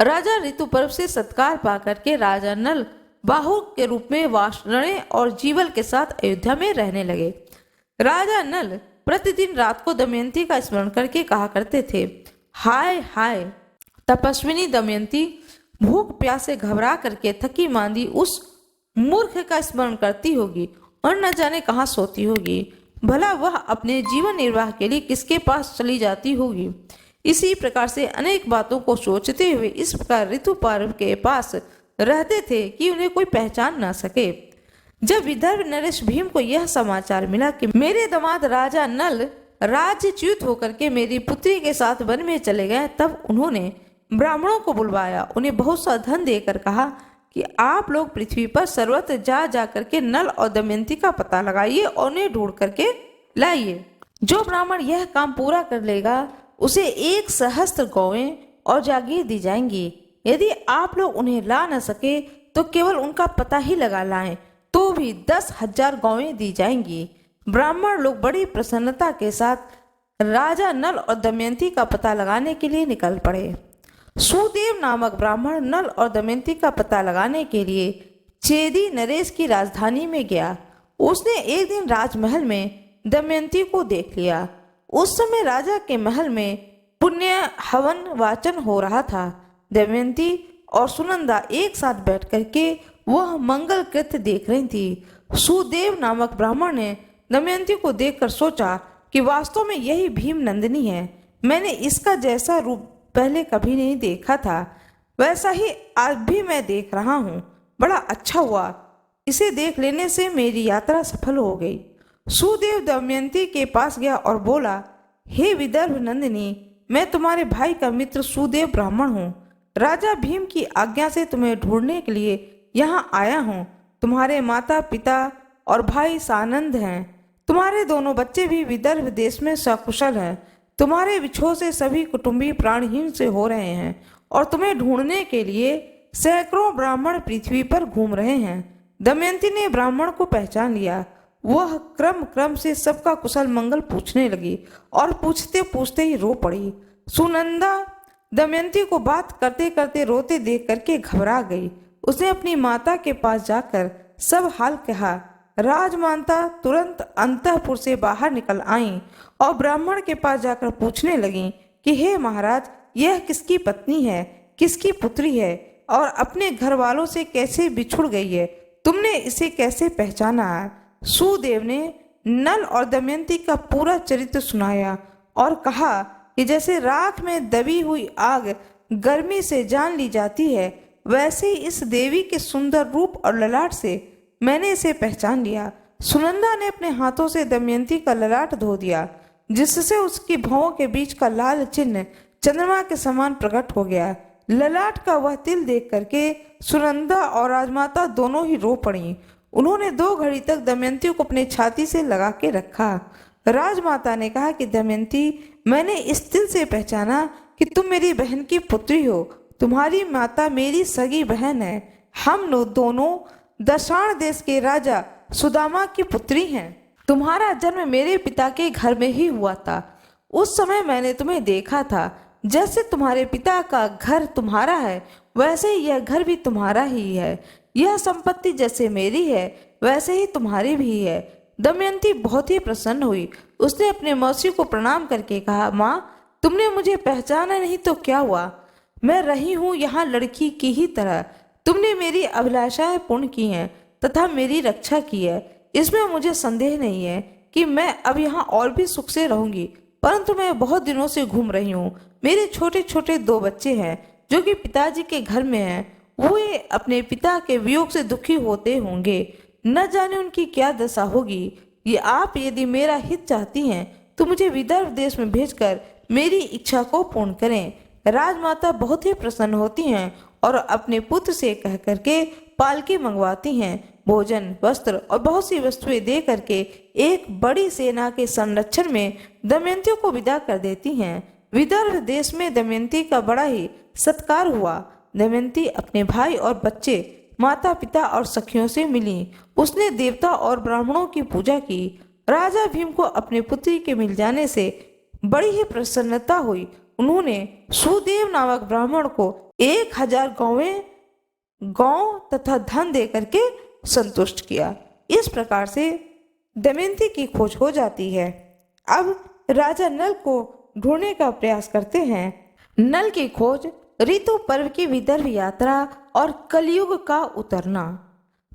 राजा ऋतु पर्व से सत्कार पाकर के राजा नल बाहुक के रूप में वार्ष्णेय और जीवल के साथ अयोध्या में रहने लगे। राजा नल प्रतिदिन रात को दमयंती का स्मरण करके कहा करते थे, हाय हाय तपस्विनी दमयंती भूख प्यास से घबरा करके थकी मांदी उस मूर्ख का स्मरण करती होगी और न जाने कहाँ सोती होगी। भला वह अपने जीवन निर्वाह के लिए किसके पास चली जाती होगी। इसी प्रकार से अनेक बातों को सोचते हुए इस प्रकार ऋतु पर्व के पास रहते थे कि उन्हें कोई पहचान ना सके। जब विदर्भ नरेश भीम को यह समाचार मिला कि मेरे दामाद राजा नल राज्यच्युत होकर के मेरी पुत्री के साथ वन में चले गए, तब उन्होंने ब्राह्मणों को बुलवाया, उन्हें बहुत सा धन देकर कहा कि आप लोग पृथ्वी पर सर्वत्र जा करके नल और दमयंती का पता लगाइए और उन्हें ढूंढ करके लाइए, जो ब्राह्मण यह काम पूरा कर लेगा उसे 1 सहस्त्र गौएं और जागीर दी जाएंगी। यदि आप लोग उन्हें ला न सके तो केवल उनका पता ही लगा लाएं तो भी 10,000 गौएं दी जाएंगी। ब्राह्मण लोग बड़ी प्रसन्नता के साथ राजा नल और दमयंती का पता लगाने के लिए निकल पड़े। सुदेव नामक ब्राह्मण नल और दमयंती का पता लगाने के लिए चेदी नरेश की राजधानी में गया। उसने एक दिन राजमहल में दमयंती को देख लिया। उस समय राजा के महल में पुण्य हवन वाचन हो रहा था। दमयंती और सुनंदा एक साथ बैठ करके वह मंगल कृत्य देख रही थी। सुदेव नामक ब्राह्मण ने दमयंती को देखकर सोचा कि वास्तव में यही भीम नंदिनी है। मैंने इसका जैसा रूप पहले कभी नहीं देखा था, वैसा ही आज भी मैं देख रहा हूँ। बड़ा अच्छा हुआ, इसे देख लेने से मेरी यात्रा सफल हो गई। सुदेव दमयंती के पास गया और बोला, हे विदर्भ नंदिनी, मैं तुम्हारे भाई का मित्र सुदेव ब्राह्मण हूँ। राजा भीम की आज्ञा से तुम्हें ढूंढने के लिए यहाँ आया हूँ। तुम्हारे माता पिता और भाई सानंद हैं। तुम्हारे दोनों बच्चे भी विदर्भ देश में सकुशल हैं। तुम्हारे विछोह से सभी कुटुंबी प्राणहीन से हो रहे हैं और तुम्हें ढूंढने के लिए सैकड़ों ब्राह्मण पृथ्वी पर घूम रहे हैं। दमयंती ने ब्राह्मण को पहचान लिया। वह क्रम क्रम से सबका कुशल मंगल पूछने लगी और पूछते पूछते ही रो पड़ी। सुनंदा दमयंती को बात करते करते रोते देख करके घबरा गई। उसने अपनी माता के पास जाकर सब हाल कहा। राजमाता तुरंत अंतःपुर से बाहर निकल आईं और ब्राह्मण के पास जाकर पूछने लगी कि हे महाराज, यह किसकी पत्नी है, किसकी पुत्री है और अपने घर वालों से कैसे बिछुड़ गई है? तुमने इसे कैसे पहचाना? सुदेव ने नल और दमयंती का पूरा चरित्र सुनाया और कहा कि जैसे राख में दबी हुई आग गर्मी से जान ली जाती है, वैसे ही इस देवी के सुंदर रूप और ललाट से मैंने इसे पहचान लिया। सुनंदा ने अपने हाथों से दमयंती का ललाट धो दिया, जिससे उसकी भौं के बीच का लाल चिन्ह चंद्रमा के समान प्रकट हो गया। ललाट का वह तिल देख करके सुनंदा और राजमाता दोनों ही रो पड़ी। उन्होंने 2 घड़ी तक दमयंती को अपने छाती से लगा के रखा। राजमाता ने कहा कि दमयंती, मैंने इस तिल से पहचाना कि तुम मेरी बहन की पुत्री हो। तुम्हारी माता मेरी सगी बहन है। हम लोग दोनों दशाण देश के राजा सुदामा की पुत्री हैं। तुम्हारा जन्म मेरे पिता के घर में ही हुआ था। उस समय मैंने तुम्हें देखा था। जैसे तुम्हारे पिता का घर तुम्हारा है, वैसे ही यह घर भी तुम्हारा ही है। यह संपत्ति जैसे मेरी है, वैसे ही तुम्हारी भी है। दमयंती बहुत ही प्रसन्न हुई। उसने अपने मौसी को प्रणाम करके कहा, माँ, तुमने मुझे पहचाना नहीं तो क्या हुआ? मैं रही हूँ यहाँ लड़की की ही तरह। तुमने मेरी अभिलाषाएं पूर्ण की हैं तथा मेरी रक्षा की है। इसमें मुझे संदेह नहीं है कि मैं अब यहाँ और भी सुख से रहूंगी, परंतु मैं बहुत दिनों से घूम रही हूँ। मेरे छोटे छोटे 2 बच्चे हैं जो कि पिताजी के घर में हैं। वे अपने पिता के वियोग से दुखी होते होंगे। न जाने उनकी क्या दशा होगी। ये आप यदि मेरा हित चाहती हैं तो मुझे विदर्भ देश में भेजकर मेरी इच्छा को पूर्ण करें। राजमाता बहुत ही प्रसन्न होती हैं और अपने पुत्र से कह करके पालकी मंगवाती हैं। भोजन, वस्त्र और बहुत सी वस्तुएं दे करके एक बड़ी सेना के संरक्षण में दमयंती को विदा कर देती हैं। विदर्भ देश में दमयंती का बड़ा ही सत्कार हुआ। दमयंती अपने भाई और बच्चे, माता पिता और सखियों से मिली। उसने देवता और ब्राह्मणों की पूजा की। राजा भीम को अपने पुत्री के मिल जाने से बड़ी ही प्रसन्नता हुई। उन्होंने सुदेव नामक ब्राह्मण को 1000 गौ तथा धन दे करके संतुष्ट किया। इस प्रकार से दमयंती की खोज हो जाती है। अब राजा नल को ढूंढने का प्रयास करते हैं। नल की खोज, ऋतु पर्व की विदर्भ यात्रा और कलयुग का उतरना।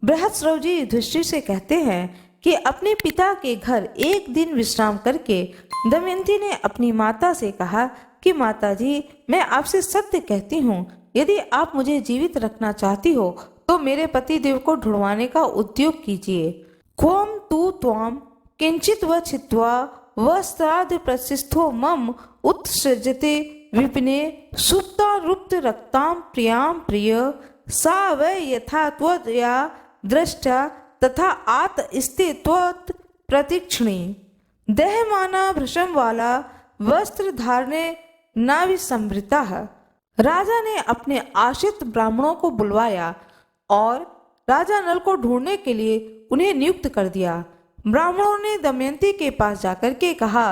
बृहस्पति जी युधिष्ठिर से कहते हैं कि अपने पिता के घर एक दिन विश्राम करके दमयंती ने अपनी माता से कहा कि माता जी, मैं आपसे सत्य कहती हूँ, यदि आप मुझे जीवित रखना चाहती हो तो मेरे पति देव को ढूंढवाने का उद्योग कीजिए। क्वम तु त्वाम किंचित व छित्वा व श्राद्ध प्रशिष्ठो मम उत्सृजते विपिने सुप्ता रुप्त रक्ताम प्रियाम प्रिय सा वै यथा त्वया दृष्टा तथा आत स्ते त्वत् प्रतीक्षणी। देहमाना भृशम वाला वस्त्र धारणे नाविसंभृता। राजा ने अपने आश्रित ब्राह्मणों को बुलवाया और राजा नल को ढूंढने के लिए उन्हें नियुक्त कर दिया। ब्राह्मणों ने दमयंती के पास जाकर के कहा,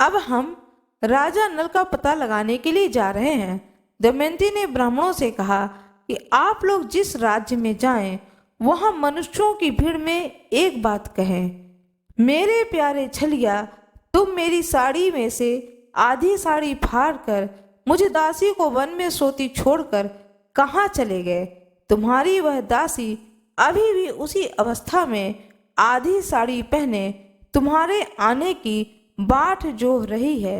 अब हम राजा नल का पता लगाने के लिए जा रहे हैं। दमयंती ने ब्राह्मणों से कहा कि आप लोग जिस राज्य में जाएं, वहां मनुष्यों की भीड़ में एक बात कहें, मेरे प्यारे छलिया, तुम मेरी साड़ी में से आधी साड़ी फाड़ कर मुझे दासी को वन में सोती छोड़कर कहाँ चले गए? तुम्हारी वह दासी अभी भी उसी अवस्था में आधी साड़ी पहने तुम्हारे आने की बाट जोह रही है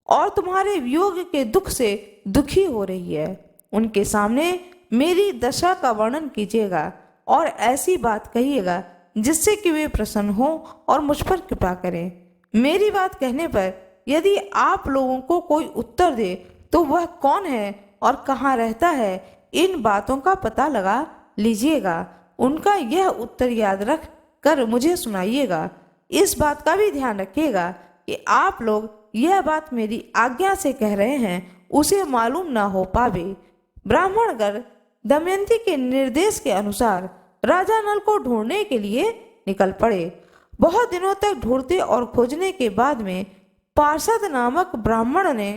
और तुम्हारे वियोग के दुख से दुखी हो रही है। उनके सामने मेरी दशा का वर्णन कीजिएगा और ऐसी बात कहिएगा जिससे कि वे प्रसन्न हो और मुझ पर कृपा करें। मेरी बात कहने पर यदि आप लोगों को कोई उत्तर दे तो वह कौन है और कहाँ रहता है, इन बातों का पता लगा लीजिएगा। उनका यह उत्तर याद रख कर मुझे सुनाइएगा। इस बात का भी ध्यान रखिएगा कि आप लोग यह बात मेरी आज्ञा से कह रहे हैं उसे मालूम ना हो पावे। ब्राह्मणगण दमयंती के निर्देश के अनुसार राजा नल को ढूंढने के लिए निकल पड़े। बहुत दिनों तक ढूंढते और खोजने के बाद में पार्षद नामक ब्राह्मण ने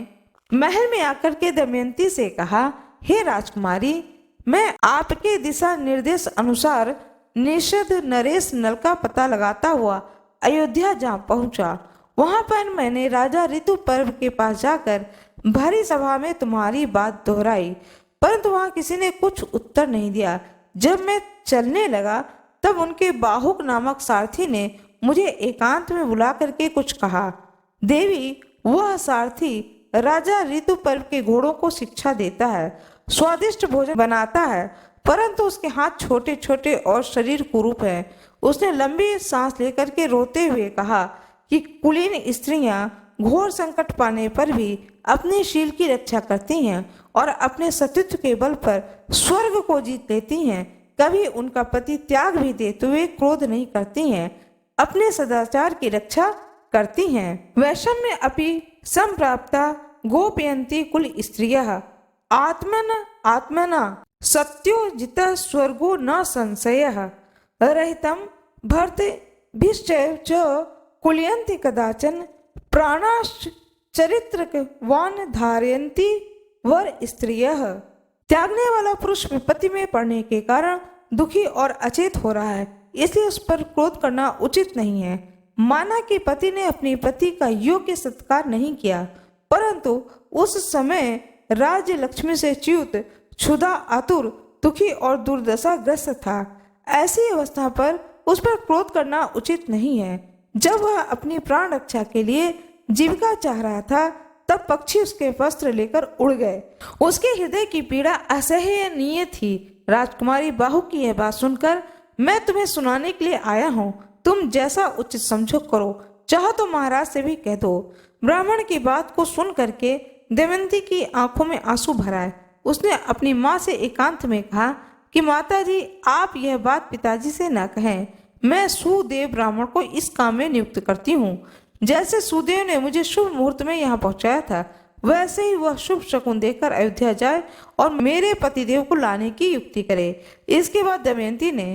महल में आकर के दमयंती से कहा, हे राजकुमारी, मैं आपके दिशा निर्देश अनुसार निषद नरेश नल का पता लगाता हुआ अयोध्या जा पहुंचा। वहां पर मैंने राजा ऋतु पर्व के पास जाकर भरी सभा में तुम्हारी बात दोहराई, परंतु वहां किसी ने कुछ उत्तर नहीं दिया। जब मैं चलने लगा तब उनके बाहुक नामक सारथी ने मुझे एकांत में बुला करके कुछ कहा। देवी, वह सारथी राजा ऋतु पर्व के घोड़ों को शिक्षा देता है, स्वादिष्ट भोजन बनाता है, परंतु उसके हाथ छोटे छोटे और शरीर कुरूप है। उसने लंबी सांस लेकर के रोते हुए कहा कि कुलीन स्त्रियां घोर संकट पाने पर भी अपने शील की रक्षा करती हैं और अपने सतीत्व के बल पर स्वर्ग को जीत लेती हैं। कभी उनका पति त्याग भी देते हुए क्रोध नहीं करती हैं, अपने सदाचार की रक्षा करती हैं। वैषम्य अपि संप्राप्ता गोपयन्ति कुल स्त्रियः आत्मना सत्योजित स्वर्गो न संशयः रहितं भर्तभिश्चैव च कुलयन्ति कदाचन प्राणाश्च चरित्रवान धारयन्ति वर स्त्रियः। त्यागने वाला पुरुष विपत्ति में पड़ने के कारण दुखी और अचेत हो रहा है, इसलिए उस पर क्रोध करना उचित नहीं है। माना कि पति ने अपनी पति का योग्य सत्कार नहीं किया, परंतु उस समय राज्य लक्ष्मी से च्युत, क्षुधा, आतुर, दुखी और दुर्दशा ग्रस्त था। ऐसी अवस्था पर उस पर क्रोध करना उचित नहीं है। जब वह अपनी प्राण रक्षा के लिए जीविका चाह रहा था तब पक्षी उसके वस्त्र लेकर उड़ गए। उसके हृदय की पीड़ा असहनीय थी। राजकुमारी बाहु की यह बात सुनकर मैं तुम्हें सुनाने के लिए आया हूँ। तुम जैसा उचित समझो करो, चाहो तो महाराज से भी कह दो। ब्राह्मण की बात को सुन करके दमयंती की आंखों में आंसू भर आए। उसने अपनी माँ से एकांत में कहा कि माताजी, आप यह बात पिताजी से न कहें। मैं सुदेव ब्राह्मण को इस काम में नियुक्त करती हूँ। जैसे सुदेव ने मुझे शुभ मुहूर्त में यहाँ पहुँचाया था, वैसे ही वह शुभ शकुन देकर अयोध्या जाए और मेरे पतिदेव को लाने की युक्ति करे। इसके बाद दमयंती ने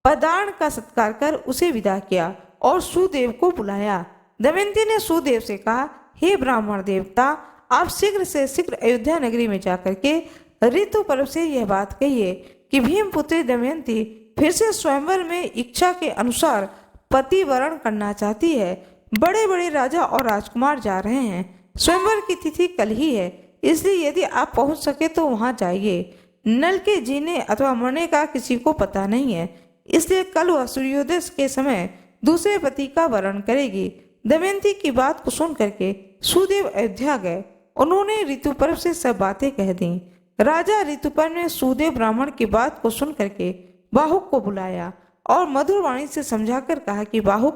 पदार्थ का सत्कार कर उसे विदा किया और सुदेव को बुलाया। दमयंती ने सुदेव से कहा, हे ब्राह्मण देवता, आप शीघ्र से शीघ्र अयोध्या नगरी में जाकर के ऋतु पर्व से यह बात कहिए कि भीमपुत्री दमयंती फिर से स्वयंवर में इच्छा के अनुसार पति वरण करना चाहती है। बड़े बड़े राजा और राजकुमार जा रहे हैं। स्वयंवर की तिथि कल ही है, इसलिए यदि आप पहुंच सके तो वहां जाइए। नल के जीने अथवा मरने का किसी को पता नहीं है, इसलिए कल वह सूर्योदय के समय दूसरे पति का वरण करेगी। दमयंती की बात को सुन करके सुदेव अयोध्या गए। उन्होंने ऋतुपर्व से सब बातें कह दी। राजा ऋतुपर्व ने सुदेव ब्राह्मण की बात को सुन करके बाहुक को बुलाया और मधुर वाणी से समझाकर कहा कि बाहुक,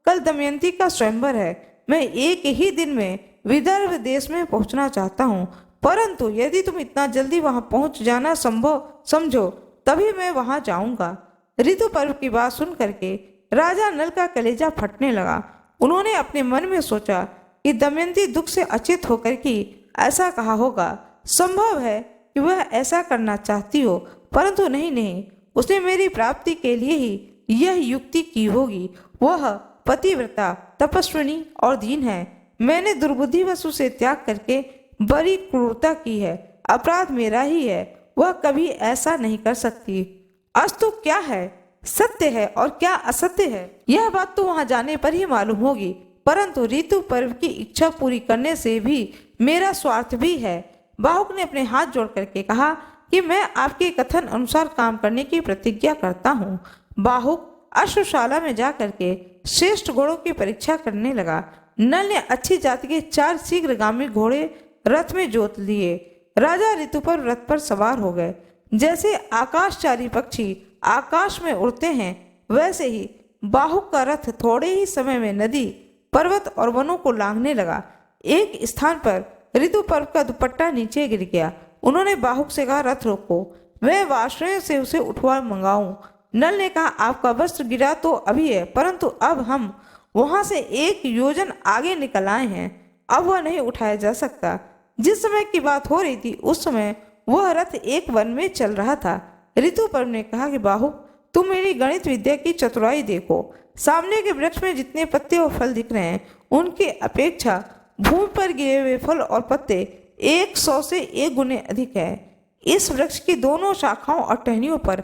कल दमयंती का स्वयंवर है। मैं एक ही दिन में विदर्भ देश में पहुंचना चाहता हूं, परंतु यदि तुम इतना जल्दी वहां पहुंच जाना संभव समझो तभी मैं वहां जाऊंगा। ऋतु पर्व की बात सुन करके राजा नल का कलेजा फटने लगा। उन्होंने अपने मन में सोचा कि दमयंती दुख से अचेत होकर कि ऐसा कहा होगा। संभव है कि वह ऐसा करना चाहती हो, परंतु नहीं, उसने मेरी प्राप्ति के लिए ही यह युक्ति की होगी। वह पतिव्रता, तपस्विनी और दीन है। मैंने दुर्बुद्धिवश उसे त्याग करके बड़ी क्रूरता की है। अपराध मेरा ही है, वह कभी ऐसा नहीं कर सकती। अस्तु क्या है सत्य है और क्या असत्य है, यह बात तो वहां जाने पर ही मालूम होगी, परंतु ऋतु पर्व की इच्छा पूरी करने से भी मेरा स्वार्थ भी है। बाहुक ने अपने हाथ जोड़ करके कहा कि मैं आपके कथन अनुसार काम करने की प्रतिज्ञा करता हूँ। बाहुक अश्वशाला में जा करके श्रेष्ठ घोड़ों की परीक्षा करने लगा। नल ने अच्छी जाति के 4 शीघ्रगामी घोड़े रथ में जोत लिए। राजा ऋतुपर्व रथ पर सवार हो गए। जैसे आकाशचारी पक्षी आकाश में उड़ते हैं, वैसे ही बाहुक का रथ थोड़े ही समय में नदी, पर्वत और वनों को लांघने लगा। एक स्थान पर ऋतुपर्व का दुपट्टा नीचे गिर गया। उन्होंने बाहुक से कहा, रथ रोको, मैं वाश्रय से उसे उठवा मंगाऊं। नल ने कहा, आपका वस्त्र गिरा तो अभी है, परंतु अब हम वहां से 1 योजन आगे निकल आए हैं, अब वह नहीं उठाया जा सकता। जिस समय की बात हो रही थी उस समय वह रथ एक वन में चल रहा था। ऋतुपर्व ने कहा कि बाहुक, तुम मेरी गणित विद्या की चतुराई देखो। सामने के वृक्ष में जितने पत्ते और फल दिख रहे हैं, उनके अपेक्षा भूमि पर गिरे हुए फल और पत्ते 100 से 1 गुने अधिक है। इस वृक्ष की दोनों शाखाओं और टहनियों पर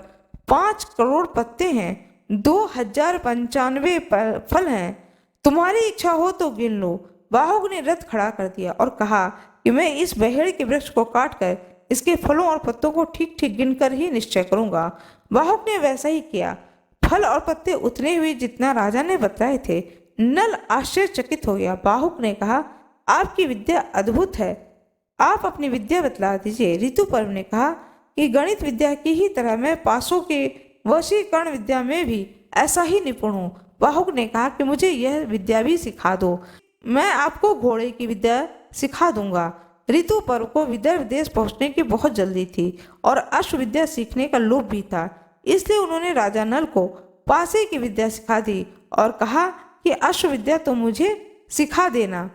5 करोड़ पत्ते हैं, 2095 फल हैं। तुम्हारी इच्छा हो तो गिन लो। बाहुक ने रथ खड़ा कर दिया और कहा कि मैं इस बहेड़ के वृक्ष को काटकर इसके फलों और पत्तों को ठीक ठीक गिनकर ही निश्चय करूंगा। बाहुक ने वैसा ही किया। फल और पत्ते उतने हुए जितना राजा ने बताए थे। नल आश्चर्यचकित हो गया। बाहुक ने कहा, आपकी विद्या अद्भुत है, आप अपनी विद्या बतला दीजिए। ऋतुपर्व ने कहा कि गणित विद्या की ही तरह मैं पासों के वशीकरण विद्या में भी ऐसा ही निपुण हूँ। बाहुक ने कहा कि मुझे यह विद्या भी सिखा दो, मैं आपको घोड़े की विद्या सिखा दूंगा। ऋतुपर्व को विदर्भ देश पहुंचने की बहुत जल्दी थी और अश्व विद्या सीखने का लोभ भी था, इसलिए उन्होंने राजा नल को पासे की विद्या सिखा दी और कहा कि अश्व विद्या तो मुझे सिखा देना,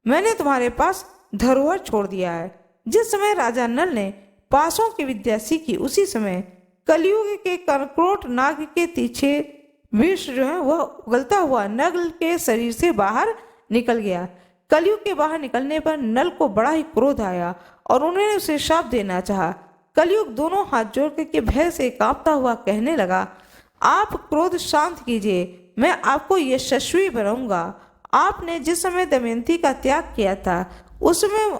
मैंने तुम्हारे पास धरोहर छोड़ दिया है। जिस समय राजा नल ने पासों की विद्या सीखी, उसी समय कलयुग के कर्कोट नाग के तीछे विष जो है वह उगलता हुआ नल के शरीर से बाहर निकल गया। कलयुग के बाहर निकलने पर नल को बड़ा ही क्रोध आया और उन्होंने उसे शाप देना चाहा। कलयुग दोनों हाथ जोड़ करके भय से कांपता हुआ कहने लगा, आप क्रोध शांत कीजिए, मैं आपको यशस्वी बनाऊंगा। आपने जिस समय दमयंती का त्याग किया था उस समय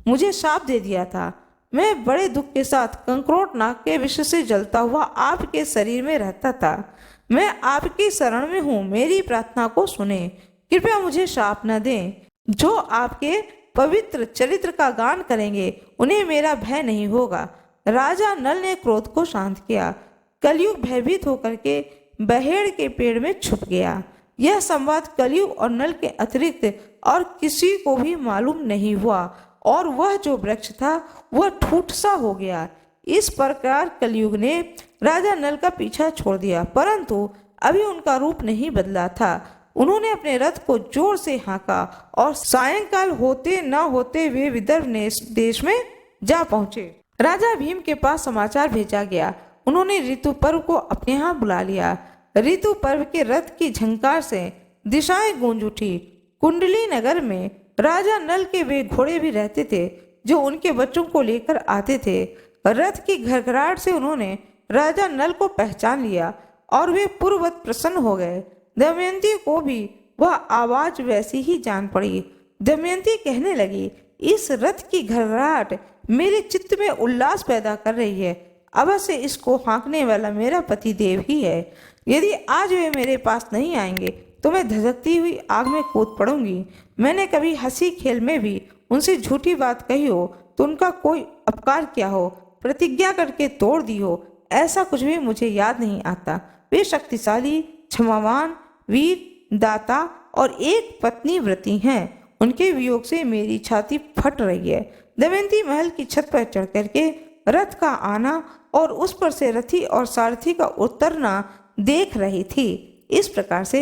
मुझे शाप दे दिया था। मैं बड़े दुख के साथ कंकरोट नाग के विष से जलता हुआ आपके शरीर में रहता था। मैं आपकी शरण में हूँ, मेरी प्रार्थना को सुने, कृपया मुझे शाप न दें। जो आपके पवित्र चरित्र का गान करेंगे उन्हें मेरा भय नहीं होगा। राजा नल ने क्रोध को शांत किया। कलयुग भयभीत होकर के बहेड़ के पेड़ में छुप गया। यह संवाद कलयुग और नल के अतिरिक्त और किसी को भी मालूम नहीं हुआ और वह जो वृक्ष था वह ठूठ सा हो गया। इस प्रकार कलयुग ने राजा नल का पीछा छोड़ दिया, परंतु अभी उनका रूप नहीं बदला था। उन्होंने अपने रथ को जोर से हाँका और सायंकाल होते न होते वे विदर्भ देश में जा पहुंचे। राजा भीम के पास समाचार भेजा गया। उन्होंने ऋतुपर्व को अपने यहाँ बुला लिया। ऋतुपर्व के रथ की झंकार से दिशाएं गूंज उठी। कुंडली नगर में राजा नल के वे घोड़े भी रहते थे जो उनके बच्चों को लेकर आते थे। रथ की घरघराहट से उन्होंने राजा नल को पहचान लिया और वे पूर्ववत प्रसन्न हो गए। दमयंती को भी वह आवाज वैसी ही जान पड़ी। दमयंती कहने लगी, इस रथ की घरघराहट मेरे चित्त में उल्लास पैदा कर रही है। अवश्य इसको हाँकने वाला मेरा पति देव ही है। यदि आज वे मेरे पास नहीं आएंगे तो मैं धधकती हुई आग में कूद पड़ूंगी। मैंने कभी हंसी खेल में भी उनसे झूठी बात कही हो तो उनका कोई अपकार किया हो, प्रतिज्ञा करके तोड़ दी हो, ऐसा कुछ भी मुझे याद नहीं आता। वे शक्तिशाली, क्षमावान, वीर, दाता और एक पत्नी व्रती हैं। उनके वियोग से मेरी छाती फट रही है। दमयंती महल की छत पर चढ़ करके रथ का आना और उस पर से रथी और सारथी का उतरना देख रही थी। इस प्रकार से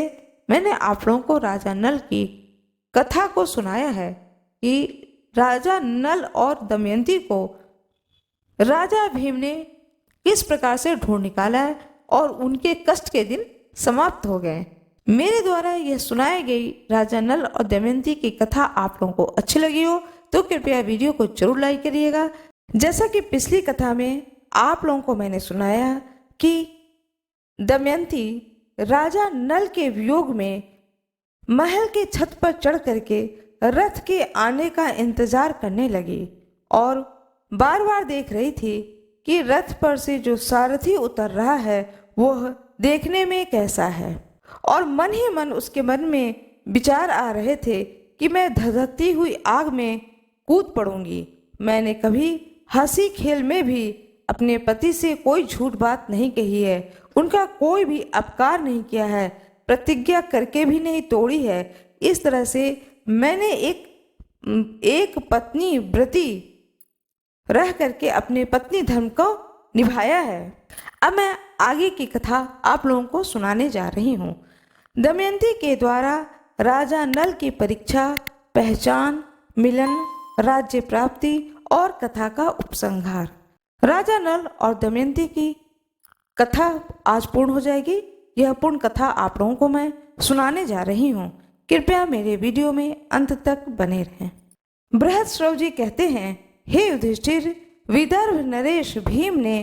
मैंने आप लोगों को राजा नल की कथा को सुनाया है कि राजा नल और दमयंती को राजा भीम ने किस प्रकार से ढूंढ निकाला है और उनके कष्ट के दिन समाप्त हो गए। मेरे द्वारा यह सुनाई गई राजा नल और दमयंती की कथा आप लोगों को अच्छी लगी हो तो कृपया वीडियो को जरूर लाइक करिएगा। जैसा कि पिछली कथा में आप लोगों को मैंने सुनाया कि दमयंती राजा नल के वियोग में महल के छत पर चढ़ करके रथ के आने का इंतजार करने लगी और बार बार देख रही थी कि रथ पर से जो सारथी उतर रहा है वह देखने में कैसा है, और मन ही मन उसके मन में विचार आ रहे थे कि मैं धधकती हुई आग में कूद पड़ूंगी। मैंने कभी हंसी खेल में भी अपने पति से कोई झूठ बात नहीं कही है, उनका कोई भी अपकार नहीं किया है, प्रतिज्ञा करके भी नहीं तोड़ी है। इस तरह से मैंने एक पत्नी व्रती रह करके अपने पत्नी धर्म को निभाया है। अब मैं आगे की कथा आप लोगों को सुनाने जा रही हूँ। दमयंती के द्वारा राजा नल की परीक्षा, पहचान, मिलन, राज्य प्राप्ति और कथा का उपसंहार। राजा नल और दमयंती की कथा आज पूर्ण हो जाएगी। यह पूर्ण कथा आप लोगों को मैं सुनाने जा रही हूँ। कृपया मेरे वीडियो में अंत तक बने रहें। बृहस्पति जी कहते हैं, हे युधिष्ठिर, विदर्भ नरेश भीम ने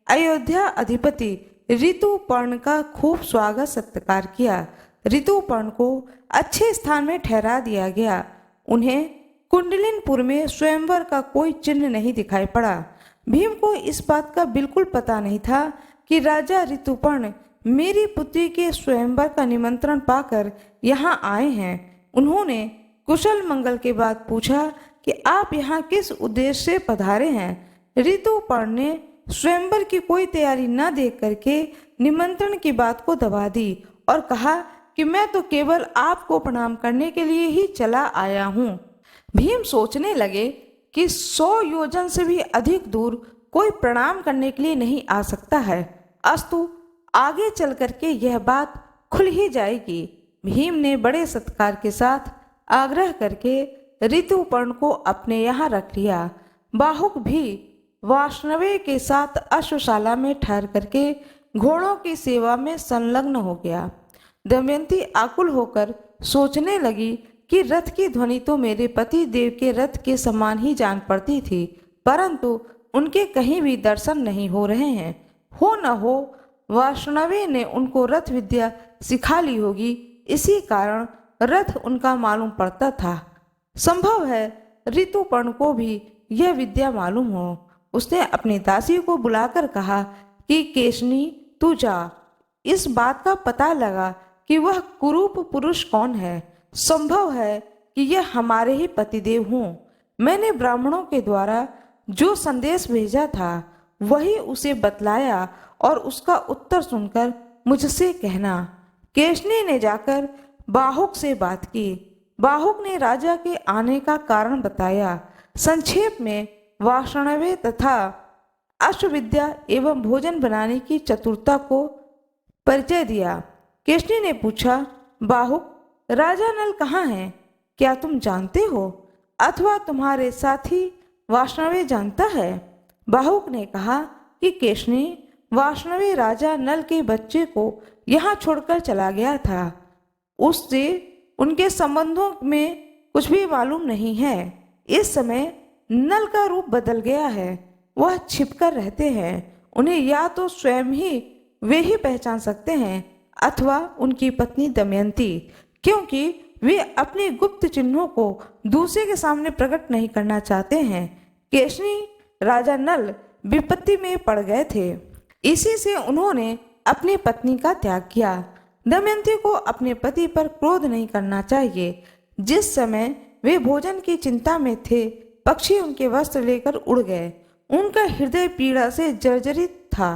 अयोध्या अधिपति ऋतुपर्ण का खूब स्वागत सत्कार किया। ऋतुपर्ण को अच्छे स्थान में ठहरा दिया गया। उन्हें कुंडलिनपुर में स्वयंवर का कोई चिन्ह नहीं दिखाई पड़ा। भीम को इस बात का बिल्कुल पता नहीं था कि राजा ऋतुपर्ण मेरी पुत्री के स्वयंवर का निमंत्रण पाकर यहाँ आए हैं। उन्होंने कुशल मंगल के बाद पूछा कि आप यहाँ किस उद्देश्य से पधारे हैं। ऋतुपर्ण ने स्वयंवर की कोई तैयारी न देख करके निमंत्रण की बात को दबा दी और कहा कि मैं तो केवल आपको प्रणाम करने के लिए ही चला आया हूँ। भीम सोचने लगे कि 100 योजन से भी अधिक दूर कोई प्रणाम करने के लिए नहीं आ सकता है। अस्तु आगे चल करके यह बात खुल ही जाएगी। भीम ने बड़े सत्कार के साथ आग्रह करके ऋतुपर्ण को अपने यहाँ रख लिया। बाहुक भी वाष्णवे के साथ अश्वशाला में ठहर करके घोड़ों की सेवा में संलग्न हो गया। दमयंती आकुल होकर सोचने लगी कि रथ की ध्वनि तो मेरे पति देव के रथ के समान ही जान पड़ती थी, परंतु उनके कहीं भी दर्शन नहीं हो रहे हैं। हो न हो वाष्णवे ने उनको रथ विद्या सिखा ली होगी, इसी कारण रथ उनका मालूम पड़ता था। संभव है ऋतुपर्ण को भी यह विद्या मालूम हो। उसने अपनी दासी को बुलाकर कहा कि केशनी, तू जा, इस बात का पता लगा कि वह कुरूप पुरुष कौन है। संभव है कि यह हमारे ही पतिदेव हों। मैंने ब्राह्मणों के द्वारा जो संदेश भेजा था वही उसे बतलाया और उसका उत्तर सुनकर मुझसे कहना। केशनी ने जाकर बाहुक से बात की। बाहुक ने राजा के आने का कारण बताया। संक्षेप में वाष्णवे तथा अश्वविद्या एवं भोजन बनाने की चतुरता को परिचय दिया। केशनी ने पूछा, बाहुक, राजा नल कहाँ हैं? क्या तुम जानते हो अथवा तुम्हारे साथी वाष्णवे जानता है? बाहुक ने कहा कि केशनी, वाष्णवे राजा नल के बच्चे को यहाँ छोड़कर चला गया था। उससे उनके संबंधों में कुछ भी मालूम नहीं है। इस समय नल का रूप बदल गया है। वह छिपकर रहते हैं। उन्हें या तो स्वयं ही वे ही पहचान सकते हैं अथवा उनकी पत्नी दमयंती, क्योंकि वे अपने गुप्त चिन्हों को दूसरे के सामने प्रकट नहीं करना चाहते हैं। केशनी राजा नल विपत्ति में पड़ गए थे, इसी से उन्होंने अपनी पत्नी का त्याग किया। दमयंती को अपने पति पर क्रोध नहीं करना चाहिए। जिस समय वे भोजन की चिंता में थे, पक्षी उनके वस्त्र लेकर उड़ गए। उनका हृदय पीड़ा से जर्जरित था।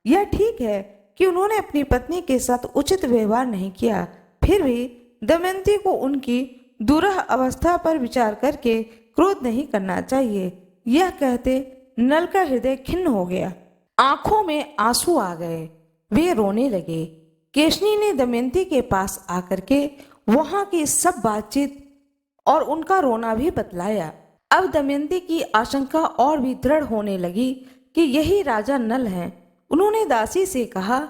यह ठीक है कि उन्होंने अपनी पत्नी के साथ उचित व्यवहार नहीं किया, फिर भी दमयंती को उनकी दुरह अवस्था पर विचार करके क्रोध नहीं करना चाहिए। यह कहते नल का हृदय खिन्न हो गया। आंखों में आंसू आ गए। वे रोने लगे। केशनी ने दमयंती के पास आकर के वहां की सब बातचीत और उनका रोना भी बतलाया। अब दमयंती की आशंका और भी दृढ़ होने लगी कि यही राजा नल हैं। उन्होंने दासी से कहा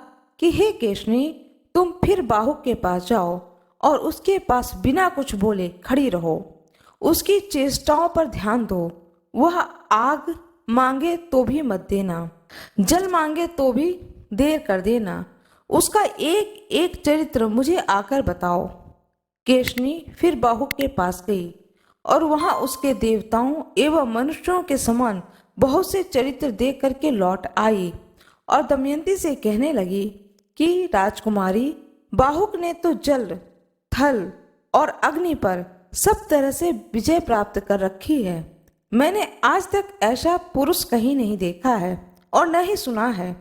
कि हे केशनी, तुम फिर बाहुक के पास जाओ और उसके पास बिना कुछ बोले खड़ी रहो। उसकी चेष्टाओं पर ध्यान दो। वह आग मांगे तो भी मत देना, जल मांगे तो भी देर कर देना। उसका एक एक चरित्र मुझे आकर बताओ। केशनी फिर बाहुक के पास गई और वहां उसके देवताओं एवं मनुष्यों के समान बहुत से चरित्र देख करके लौट आई और दमयंती से कहने लगी कि राजकुमारी, बाहुक ने तो जल, थल और अग्नि पर सब तरह से विजय प्राप्त कर रखी है। मैंने आज तक ऐसा पुरुष कहीं नहीं देखा है और न ही सुना है।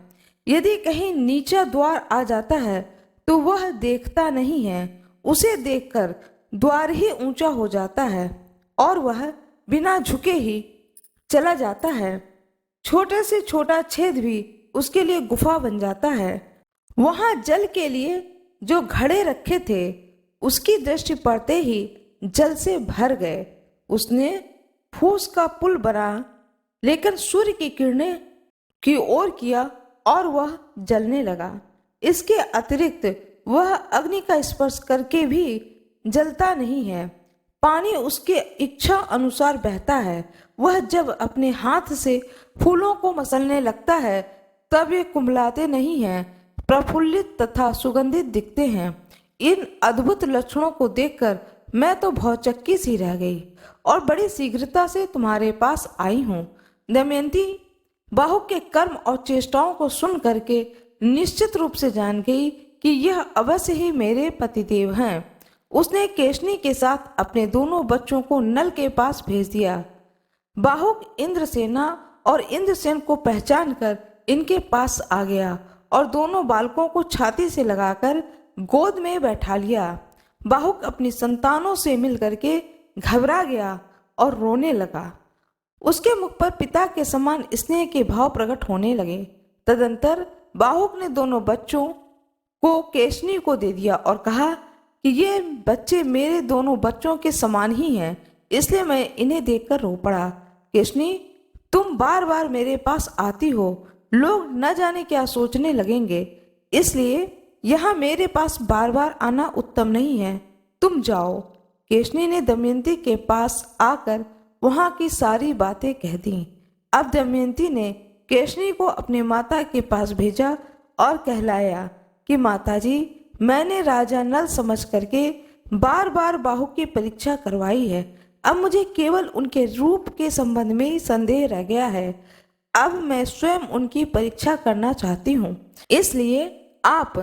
यदि कहीं नीचा द्वार आ जाता है तो वह देखता नहीं है। उसे देखकर द्वार ही ऊंचा हो जाता है और वह बिना झुके ही चला जाता है। छोटे से छोटा छेद भी उसके लिए गुफा बन जाता है। वहां जल के लिए जो घड़े रखे थे उसकी दृष्टि पड़ते ही जल से भर गए। उसने फूस का पुल बना लेकिन सूर्य की किरणें की ओर किया और वह जलने लगा। इसके अतिरिक्त वह अग्नि का स्पर्श करके भी जलता नहीं है। पानी उसके इच्छा अनुसार बहता है। वह जब अपने हाथ से फूलों को मसलने लगता है तब ये कुंभलाते नहीं हैं, प्रफुल्लित तथा सुगंधित दिखते हैं। इन अद्भुत लक्षणों को देखकर मैं तो भौचक्की सी रह गई और बड़ी शीघ्रता से तुम्हारे पास आई हूँ। दमयंती बाहुक के कर्म और चेष्टाओं को सुन करके निश्चित रूप से जान गई कि यह अवश्य ही मेरे पतिदेव हैं। उसने केशनी के साथ अपने दोनों बच्चों को नल के पास भेज दिया। बाहुक इंद्रसेना और इंद्रसेन को पहचान कर इनके पास आ गया और दोनों बालकों को छाती से लगाकर गोद में बैठा लिया। बाहुक अपनी संतानों से मिल करके घबरा गया और रोने लगा। उसके मुख पर पिता के समान स्नेह के भाव प्रकट होने लगे। तदंतर बाहुक ने दोनों बच्चों को केशनी को दे दिया और कहा कि ये बच्चे मेरे दोनों बच्चों के समान ही हैं, इसलिए मैं इन्हें देखकर रो पड़ा। केशनी, तुम बार बार मेरे पास आती हो, लोग न जाने क्या सोचने लगेंगे, इसलिए यहाँ मेरे पास बार बार आना उत्तम नहीं है। तुम जाओ। केशनी ने दमयंती के पास आकर वहां की सारी बातें कह दी। अब दमयंती ने केशनी को अपने माता के पास भेजा और कहलाया कि माताजी, मैंने राजा नल समझ करके बार बार बाहुक की परीक्षा करवाई है। अब मुझे केवल उनके रूप के संबंध में ही संदेह रह गया है। अब मैं स्वयं उनकी परीक्षा करना चाहती हूँ, इसलिए आप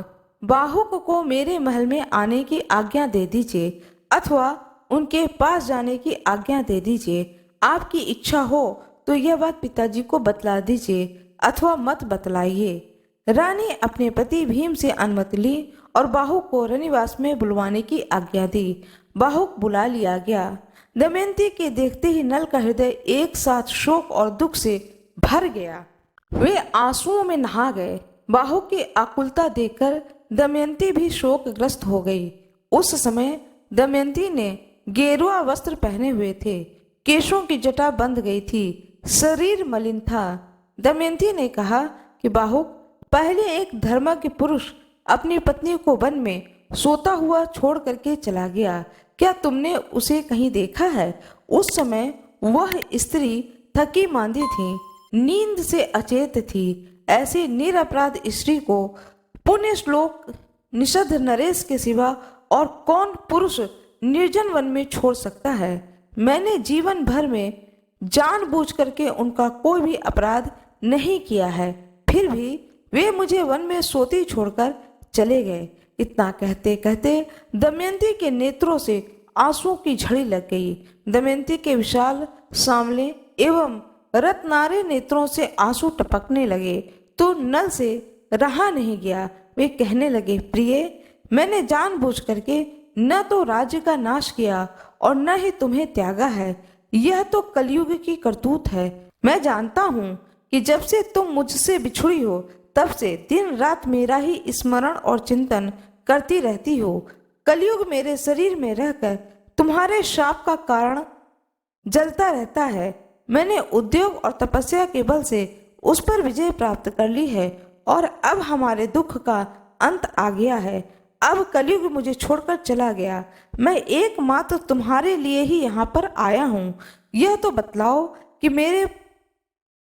बाहुक को मेरे महल में आने की आज्ञा दे दीजिए अथवा उनके पास जाने की आज्ञा दे दीजिए। आपकी इच्छा हो तो यह बात पिताजी को बतला दीजिए अथवा मत बतलाइए। रानी अपने पति भीम से अनुमति ली और बाहुक को रनिवास में बुलवाने की आज्ञा दी। बाहुक बुला लिया गया। दमयंती के देखते ही नल का हृदय एक साथ शोक और दुख से भर गया। वे आंसुओं में नहा गए। बाहुक की आकुलता देखकर दमयंती भी शोकग्रस्त हो गई। उस समय दमयंती ने गेरुआ वस्त्र पहने हुए थे, केशों की जटा बंध गई थी, शरीर मलिन था। दमयंती ने कहा कि बाहुक, पहले एक धर्मज्ञ पुरुष अपनी पत्नी को वन में सोता हुआ छोड़ करके चला गया। क्या तुमने उसे कहीं देखा है? उस समय वह स्त्री थकी मांदी थी, नींद से अचेत थी। ऐसी निरपराध स्त्री को पुण्य श्लोक निषद्ध नरेश के सिवा और कौन पुरुष निर्जन वन में छोड़ सकता है? मैंने जीवन भर में जानबूझ करके उनका कोई भी अपराध नहीं किया है, फिर भी वे मुझे वन में सोती छोड़कर चले गए। इतना कहते कहते दमयंती के नेत्रों से आंसुओं की झड़ी लग गई। दमयंती के विशाल, सांवले एवं रत्नारे नेत्रों से आंसू टपकने लगे तो नल से रहा नहीं गया। वे कहने लगे, प्रिय, मैंने जानबूझ करके न तो राज्य का नाश किया और न ही तुम्हें त्यागा है। यह तो कलयुग की करतूत है। मैं जानता हूँ कि जब से तुम मुझसे बिछुड़ी हो तब से दिन रात मेरा ही स्मरण और चिंतन करती रहती हो। कलयुग मेरे शरीर में रहकर तुम्हारे शाप का कारण जलता रहता है। मैंने उद्योग और तपस्या के बल से उस पर विजय प्राप्त कर ली है और अब हमारे दुख का अंत आ गया है। अब कलयुग मुझे छोड़कर चला गया। मैं एकमात्र तुम्हारे लिए ही यहाँ पर आया हूँ। यह तो बतलाओ कि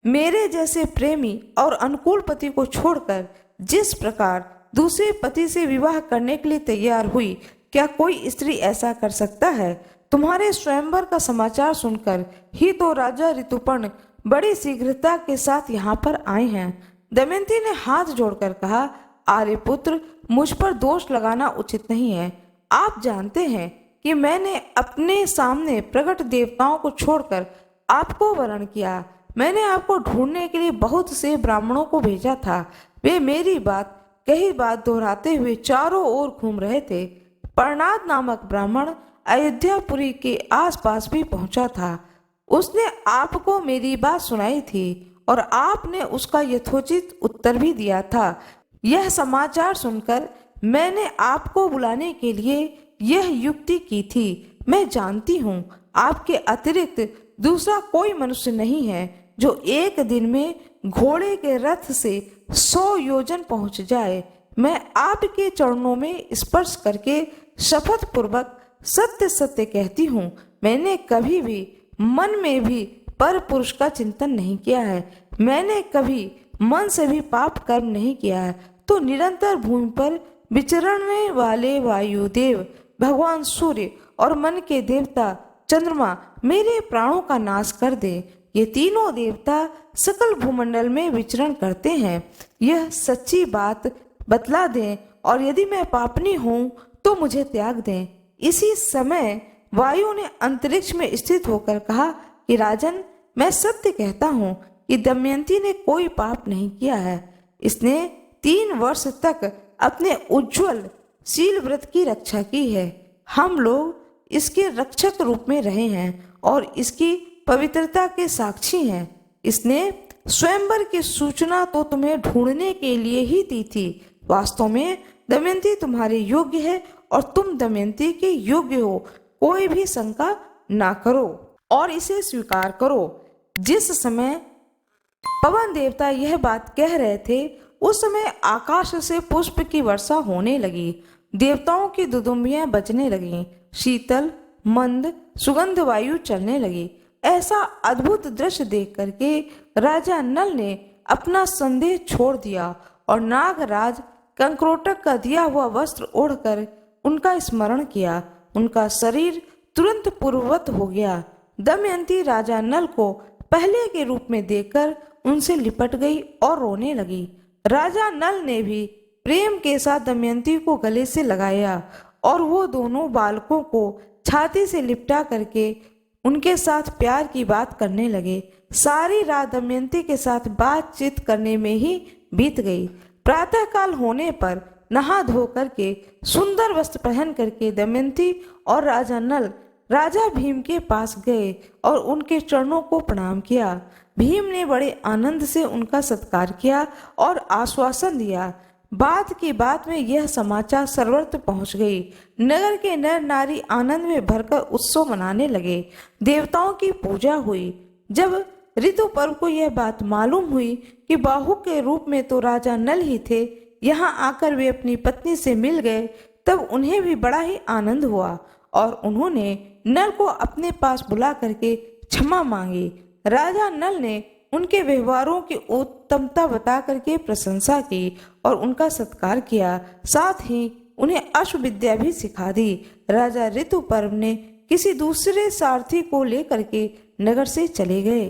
मेरे जैसे प्रेमी और अनुकूल पति को छोड़कर जिस प्रकार दूसरे पति से विवाह करने के लिए तैयार हुई, क्या कोई स्त्री ऐसा कर सकता है? तुम्हारे स्वयंवर का समाचार सुनकर ही तो राजा ऋतुपर्ण बड़ी शीघ्रता के साथ यहाँ पर आए हैं। दमयंती ने हाथ जोड़कर कहा, आर्यपुत्र, मुझ पर दोष लगाना उचित नहीं है। आप जानते हैं कि मैंने अपने सामने प्रकट देवताओं को छोड़कर आपको वरण किया। मैंने आपको ढूंढने के लिए बहुत से ब्राह्मणों को भेजा था। वे मेरी कही बात दोहराते हुए चारों ओर घूम रहे थे। परनाद नामक ब्राह्मण अयोध्यापुरी के आसपास भी पहुंचा था। उसने आपको मेरी बात सुनाई थी और आपने उसका यथोचित उत्तर भी दिया था। यह समाचार सुनकर मैंने आपको बुलाने के लिए यह युक्ति की थी। मैं जानती हूँ आपके अतिरिक्त दूसरा कोई मनुष्य नहीं है जो एक दिन में घोड़े के रथ से 100 योजन पहुंच जाए। मैं आपके चरणों में स्पर्श करके शपथ पूर्वक सत्य सत्य कहती हूँ, मैंने कभी भी मन में भी पर पुरुष का चिंतन नहीं किया है। मैंने कभी मन से भी पाप कर्म नहीं किया है। तो निरंतर भूमि पर विचरने वाले वायुदेव, भगवान सूर्य और मन के देवता चंद्रमा मेरे प्राणों का नाश कर दे। ये तीनों देवता सकल भूमंडल में विचरण करते हैं। यह सच्ची बात बतला दें और यदि मैं पापनी हूँ तो मुझे त्याग दें। इसी समय वायु ने अंतरिक्ष में स्थित होकर कहा कि राजन, मैं सत्य कहता हूँ कि दमयंती ने कोई पाप नहीं किया है। इसने 3 वर्ष तक अपने उज्जवल शील व्रत की रक्षा की है। हम लोग इसके रक्षक रूप में रहे हैं और इसकी पवित्रता के साक्षी हैं। इसने स्वयंवर की सूचना तो तुम्हें ढूंढने के लिए ही दी थी। वास्तव में दमयंती तुम्हारे योग्य है और तुम दमयंती के योग्य हो। कोई भी शंका ना करो और इसे स्वीकार करो। जिस समय पवन देवता यह बात कह रहे थे, उस समय आकाश से पुष्प की वर्षा होने लगी। देवताओं की दुदुम्बियां बजने लगीं। शीतल मंद सुगंध वायु चलने लगी। ऐसा अद्भुत दृश्य देख करके राजा नल ने अपना संदेह छोड़ दिया और नागराज कंक्रोटक का दिया हुआ वस्त्र ओढ़कर उनका स्मरण किया। उनका शरीर तुरंत पूर्ववत हो गया। दमयंती राजा नल को पहले के रूप में देखकर उनसे लिपट गई और रोने लगी। राजा नल ने भी प्रेम के साथ दमयंती को गले से लगाया और वो दोनों बालकों को छाती से लिपटा करके उनके साथ प्यार की बात करने लगे। सारी रात दमयंती के साथ बातचीत करने में ही बीत गई। प्रातःकाल होने पर नहा धो करके सुंदर वस्त्र पहन करके दमयंती और राजा नल राजा भीम के पास गए और उनके चरणों को प्रणाम किया। भीम ने बड़े आनंद से उनका सत्कार किया और आश्वासन दिया। बात की बात में यह समाचार सर्वत्र पहुंच गई। नगर के नर नारी आनंद में भरकर उत्सव मनाने लगे। देवताओं की पूजा हुई। जब ऋतु पर्व को यह बात मालूम हुई कि बाहु के रूप में तो राजा नल ही थे, यहाँ आकर वे अपनी पत्नी से मिल गए, तब उन्हें भी बड़ा ही आनंद हुआ और उन्होंने नल को अपने पास बुला करके क्षमा मांगी। राजा नल ने उनके व्यवहारों की उत्तमता बता करके प्रशंसा की और उनका सत्कार किया। साथ ही उन्हें अश्वविद्या भी सिखा दी। राजा ऋतुपर्व ने किसी दूसरे सारथी को लेकर के नगर से चले गए।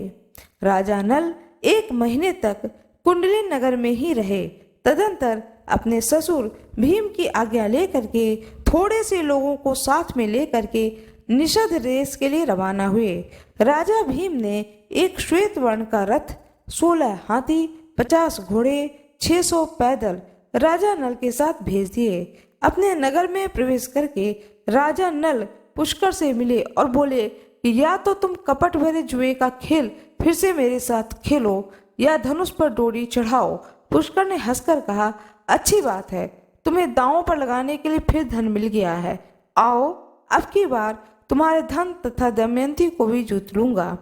राजा नल 1 महीने तक कुंडली नगर में ही रहे। तदंतर अपने ससुर भीम की आज्ञा लेकर के थोड़े से लोगों को साथ में लेकर के निषद रेस के लिए रवाना हुए। राजा भीम ने एक श्वेत वर्ण का रथ, 16 हाथी, 50 घोड़े, 600 पैदल राजा नल के साथ भेज दिए। अपने नगर में प्रवेश करके राजा नल पुष्कर से मिले और बोले कि या तो तुम कपट भरे जुए का खेल फिर से मेरे साथ खेलो या धनुष पर डोरी चढ़ाओ। पुष्कर ने हंसकर कहा, अच्छी बात है, तुम्हें दांव पर लगाने के लिए फिर धन मिल गया है। आओ, अब की बार तुम्हारे धन तथा दमयंती को भी जीत लूंगा।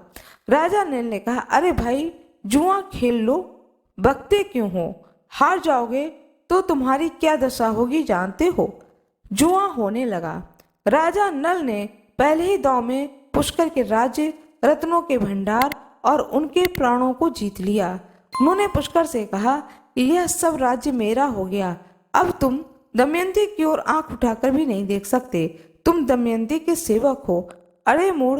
राजा नल ने कहा, अरे भाई, जुआ खेल लो, बकते क्यों हो? हार जाओगे तो तुम्हारी क्या दशा होगी जानते हो। जुआ होने लगा। राजा नल ने पहले ही दांव में पुष्कर के राज्य, रत्नों के भंडार और उनके प्राणों को जीत लिया। उन्होंने पुष्कर से कहा कि यह सब राज्य मेरा हो गया, अब तुम दमयंती की ओर आंख उठाकर भी नहीं देख सकते। तुम दमयंती के सेवक हो। अरे मूढ़,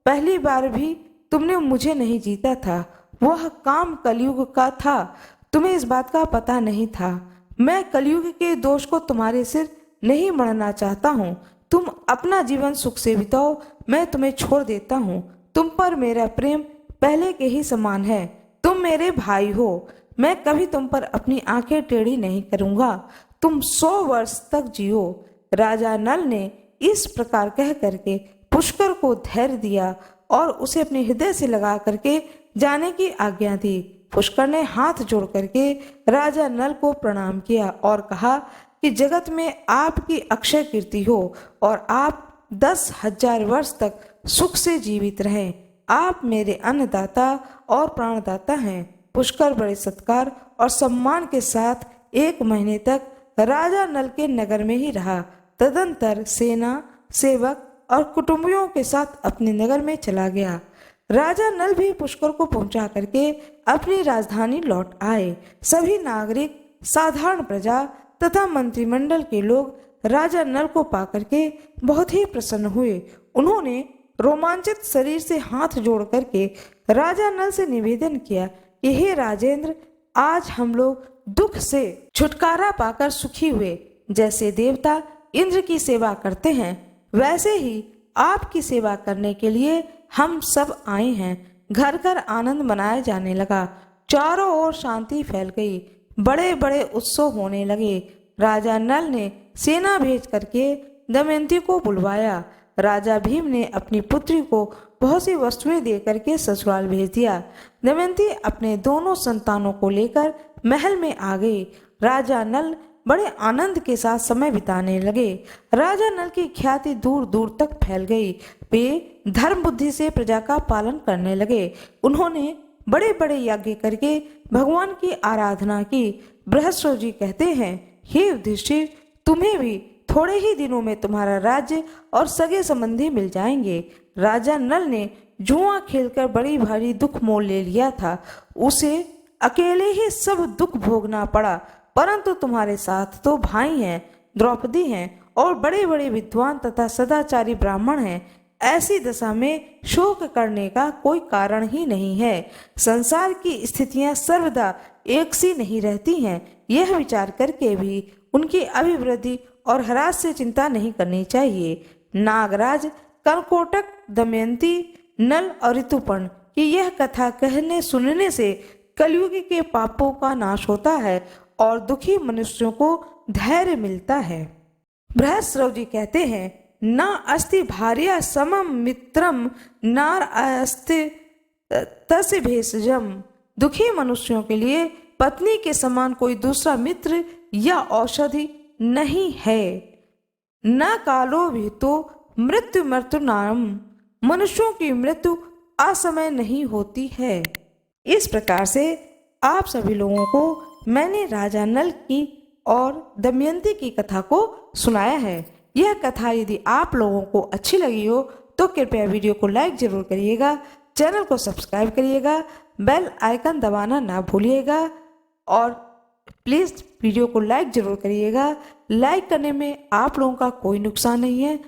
पहली बार भी तुमने मुझे नहीं जीता था, वह काम कलयुग का था, तुम्हें इस बात का पता नहीं था। मैं कलयुग के दोष को तुम्हारे सिर नहीं मढ़ना चाहता हूँ। तुम अपना जीवन सुख से बिताओ, मैं तुम्हें छोड़ देता हूँ। तुम पर मेरा प्रेम पहले के ही समान है, तुम मेरे भाई हो, मैं कभी तुम पर अपनी आंखें टेढ़ी नहीं करूंगा। तुम 100 वर्ष तक जियो। राजा नल ने इस प्रकार कह करके पुष्कर को धैर्य दिया और उसे अपने हृदय से लगा करके जाने की आज्ञा दी। पुष्कर ने हाथ जोड़ करके राजा नल को प्रणाम किया और कहा कि जगत में आपकी अक्षय कीर्ति हो और आप 10,000 वर्ष तक सुख से जीवित रहें। आप मेरे अन्नदाता और प्राणदाता हैं। पुष्कर बड़े सत्कार और सम्मान के साथ 1 महीने तक राजा नल के नगर में ही रहा। तदंतर सेना, सेवक और कुटुंबियों के साथ अपने नगर में चला गया। राजा नल भी पुष्कर को पहुंचा करके अपनी राजधानी लौट आए। सभी नागरिक, साधारण प्रजा तथा मंत्रिमंडल के लोग राजा नल को पाकर के बहुत ही प्रसन्न हुए। उन्होंने रोमांचित शरीर से हाथ जोड़ करके राजा नल से निवेदन किया कि हे राजेंद्र, आज हम लोग दुख से छुटकारा पाकर सुखी हुए। जैसे देवता इंद्र की सेवा करते हैं, वैसे ही आपकी सेवा करने के लिए हम सब आए हैं। घर घर आनंद मनाया जाने लगा। चारों ओर शांति फैल गई। बड़े बड़े उत्सव होने लगे। राजा नल ने सेना भेज करके दमयंती को बुलवाया। राजा भीम ने अपनी पुत्री को बहुत सी वस्तुएं दे करके ससुराल भेज दिया। दमयंती अपने दोनों संतानों को लेकर महल में आ गई। राजा नल बड़े आनंद के साथ समय बिताने लगे। राजा नल की ख्याति दूर दूर तक फैल गई। वे धर्म बुद्धि से प्रजा का पालन करने लगे। उन्होंने बड़े बड़े यज्ञ करके भगवान की आराधना की। बृहस्पति जी कहते हैं, हे युधिष्ठिर, तुम्हें भी थोड़े ही दिनों में तुम्हारा राज्य और सगे संबंधी मिल जाएंगे। राजा नल ने जुआ खेलकर बड़ी भारी दुख मोल ले लिया था। उसे अकेले ही सब दुख भोगना पड़ा, परंतु तुम्हारे साथ तो भाई हैं, द्रौपदी हैं और बड़े बड़े विद्वान तथा सदाचारी ब्राह्मण हैं। ऐसी दशा में शोक करने का कोई कारण ही नहीं है। संसार की स्थितियां सर्वदा एक सी नहीं रहती हैं। यह विचार करके भी उनकी अभिवृद्धि और ह्रास से चिंता नहीं करनी चाहिए। नागराज, कर्कोटक, दमयंती, नल और ऋतुपर्ण की यह कथा कहने सुनने से कलयुग के पापों का नाश होता है और दुखी मनुष्यों को धैर्य मिलता है। बृहस्पति जी कहते हैं, न अस्ति भार्या समम मित्रम नार अस्ति तस्य भेषजम। दुखी मनुष्यों के लिए पत्नी के समान कोई दूसरा मित्र या औषधि नहीं है। न कालो भी तो मृत्यु मृत्यु नाम। मनुष्यों की मृत्यु असमय नहीं होती है। इस प्रकार से आप सभी लोगों को मैंने राजा नल की और दमयंती की कथा को सुनाया है। यह कथा यदि आप लोगों को अच्छी लगी हो तो कृपया वीडियो को लाइक जरूर करिएगा, चैनल को सब्सक्राइब करिएगा, बेल आइकन दबाना ना भूलिएगा और प्लीज़ वीडियो को लाइक जरूर करिएगा। लाइक करने में आप लोगों का कोई नुकसान नहीं है।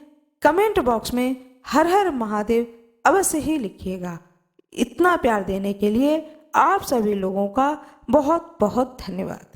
कमेंट बॉक्स में हर हर महादेव अवश्य ही लिखिएगा। इतना प्यार देने के लिए आप सभी लोगों का बहुत बहुत धन्यवाद।